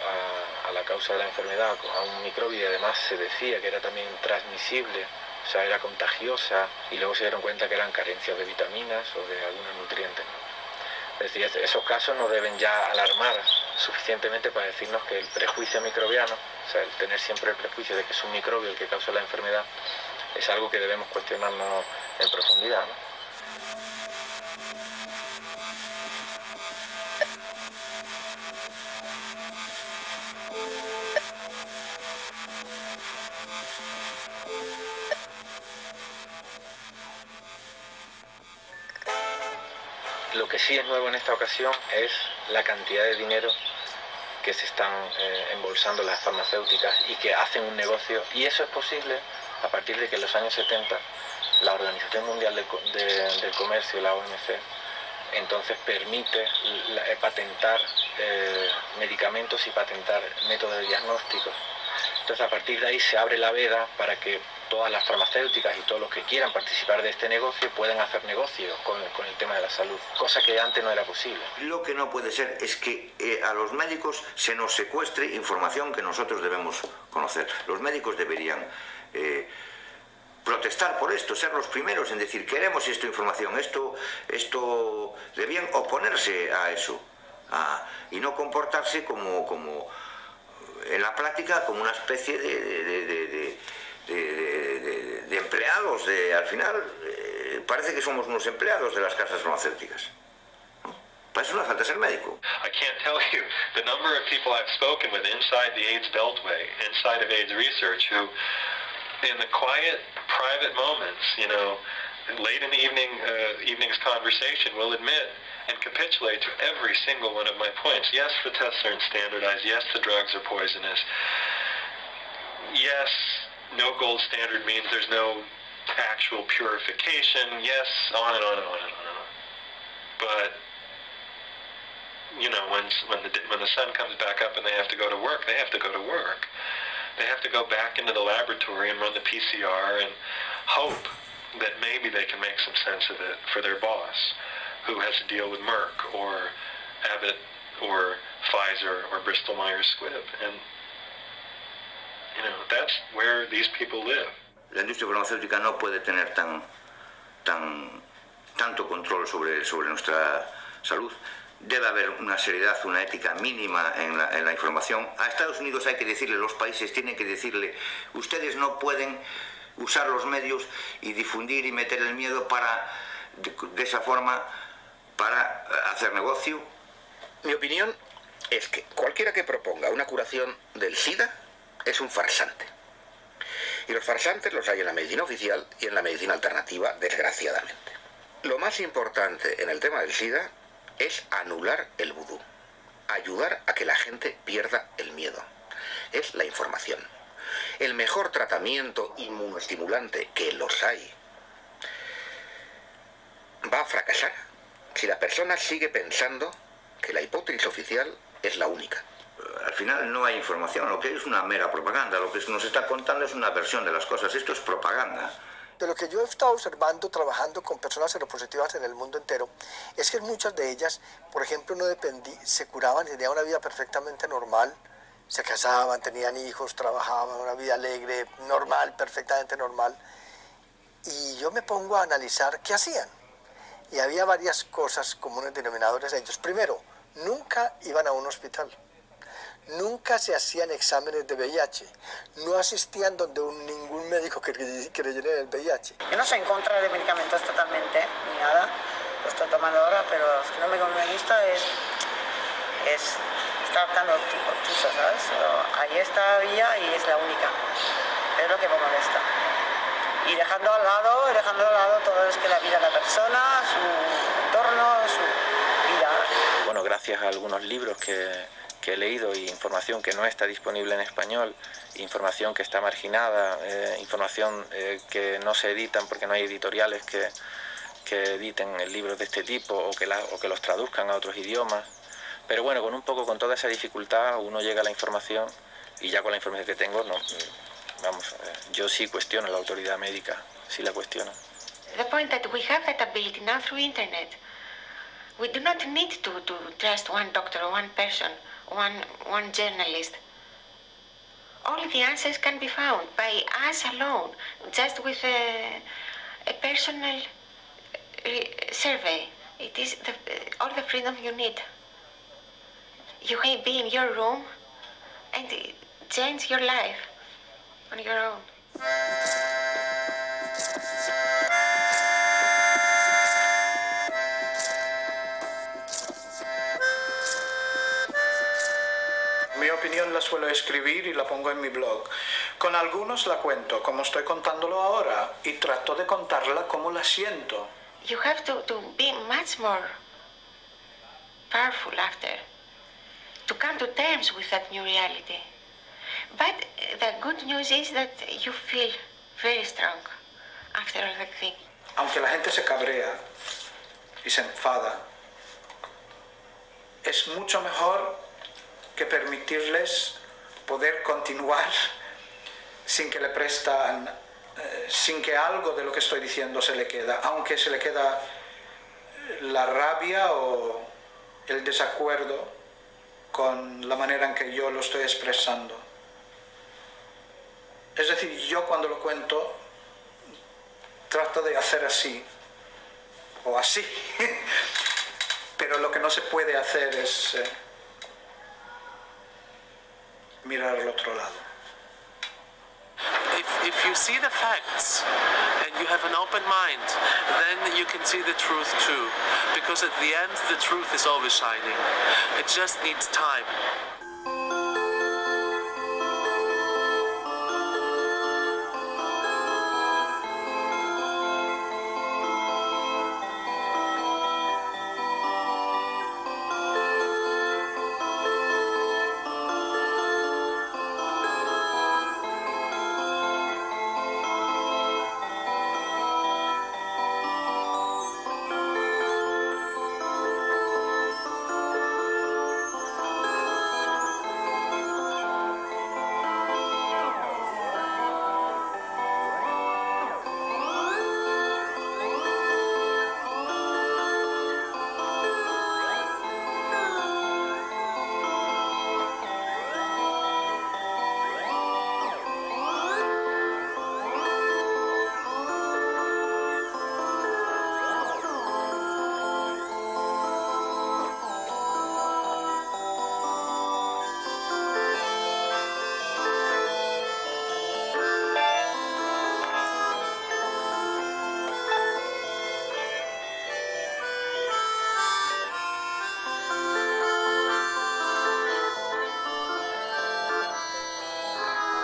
Speaker 15: a la causa de la enfermedad a un microbio y además se decía que era también transmisible, o sea, era contagiosa, y luego se dieron cuenta que eran carencias de vitaminas o de algunos nutrientes, ¿no? Es decir, esos casos nos deben ya alarmar suficientemente para decirnos que el prejuicio microbiano, o sea, el tener siempre el prejuicio de que es un microbio el que causa la enfermedad, es algo que debemos cuestionarnos en profundidad, ¿no? Lo que sí es nuevo en esta ocasión es la cantidad de dinero que se están embolsando las farmacéuticas y que hacen un negocio, y eso es posible a partir de que en los años 70 la Organización Mundial del Comercio, la OMC, entonces permite patentar medicamentos y patentar métodos de diagnóstico. Entonces a partir de ahí se abre la veda para que todas las farmacéuticas y todos los que quieran participar de este negocio puedan hacer negocio con el tema de la salud, cosa que antes no era posible.
Speaker 2: Lo que no puede ser es que a los médicos se nos secuestre información que nosotros debemos conocer. Los médicos deberían protestar por esto, ser los primeros en decir queremos esta información, esto debían oponerse a eso y no comportarse como en la práctica como una especie de empleados, al final parece que somos unos empleados de las casas farmacéuticas. Para eso no hace falta ser médico.
Speaker 7: I can't tell you the number of people I've spoken with inside the AIDS Beltway, inside of AIDS research, who in the quiet, private moments, late in the evening's conversation will admit and capitulate to every single one of my points. Yes, the tests aren't standardized. Yes, the drugs are poisonous. Yes, no gold standard means there's no actual purification. Yes, on and on and on and on and on. But when the sun comes back up and they have to go to work, they have to go to work. They have to go back into the laboratory and run the PCR and hope that maybe they can make some sense of it for their boss, who has to deal with Merck or Abbott or Pfizer or Bristol Myers Squibb. And that's where these people live.
Speaker 2: La industria farmacéutica no puede tener tanto control sobre nuestra salud. Debe haber una seriedad, una ética mínima en la información. A Estados Unidos hay que decirle, los países tienen que decirle, ustedes no pueden usar los medios y difundir y meter el miedo de esa forma para hacer negocio.
Speaker 14: Mi opinión es que cualquiera que proponga una curación del SIDA es un farsante. Y los farsantes los hay en la medicina oficial y en la medicina alternativa, desgraciadamente. Lo más importante en el tema del SIDA es anular el vudú, ayudar a que la gente pierda el miedo. Es la información. El mejor tratamiento inmunoestimulante, que los hay, va a fracasar si la persona sigue pensando que la hipótesis oficial es la única.
Speaker 2: Al final no hay información, lo que es una mera propaganda, lo que nos está contando es una versión de las cosas, esto es propaganda.
Speaker 18: De lo que yo he estado observando, trabajando con personas seropositivas en el mundo entero, es que muchas de ellas, por ejemplo, se curaban, tenían una vida perfectamente normal, se casaban, tenían hijos, trabajaban, una vida alegre, normal, perfectamente normal. Y yo me pongo a analizar qué hacían. Y había varias cosas comunes denominadores de ellos. Primero, nunca iban a un hospital. Nunca se hacían exámenes de VIH, no asistían donde ningún médico creyera en el VIH.
Speaker 17: Yo no soy en contra de medicamentos totalmente, ni nada, lo estoy tomando ahora, pero lo que no me gusta es estar dando obtusa, ¿sabes? Pero ahí está vía y es la única, es lo que me molesta. Y dejando al lado todo es que la vida de la persona, su entorno, su vida.
Speaker 15: bueno, gracias a algunos libros que he leído y información que no está disponible en español, información que está marginada, información que no se editan porque no hay editoriales que editen libros de este tipo o que los traduzcan a otros idiomas. Pero bueno, con toda esa dificultad uno llega a la información y ya con la información que tengo, yo sí cuestiono la autoridad médica, sí la cuestiono.
Speaker 3: The point that we have that ability now through internet. We do not need to trust one doctor or one person, one journalist. All the answers can be found by us alone, just with a personal survey. It is all the freedom you need. You can be in your room and change your life on your own.
Speaker 5: Mi opinión la suelo escribir y la pongo en mi blog. Con algunos la cuento como estoy contándolo ahora y trato de contarla como la siento.
Speaker 3: You have to be much more powerful after, to come to terms with that new reality. But the good news is that you feel very strong after all that thing.
Speaker 5: Aunque la gente se cabrea y se enfada, es mucho mejor que permitirles poder continuar sin que sin que algo de lo que estoy diciendo se le queda, aunque se le queda la rabia o el desacuerdo con la manera en que yo lo estoy expresando. Es decir, yo cuando lo cuento trato de hacer así o así, pero lo que no se puede hacer es mirar al otro lado.
Speaker 8: If you see the facts and you have an open mind, then you can see the truth too. Because at the end, the truth is always shining. It just needs time.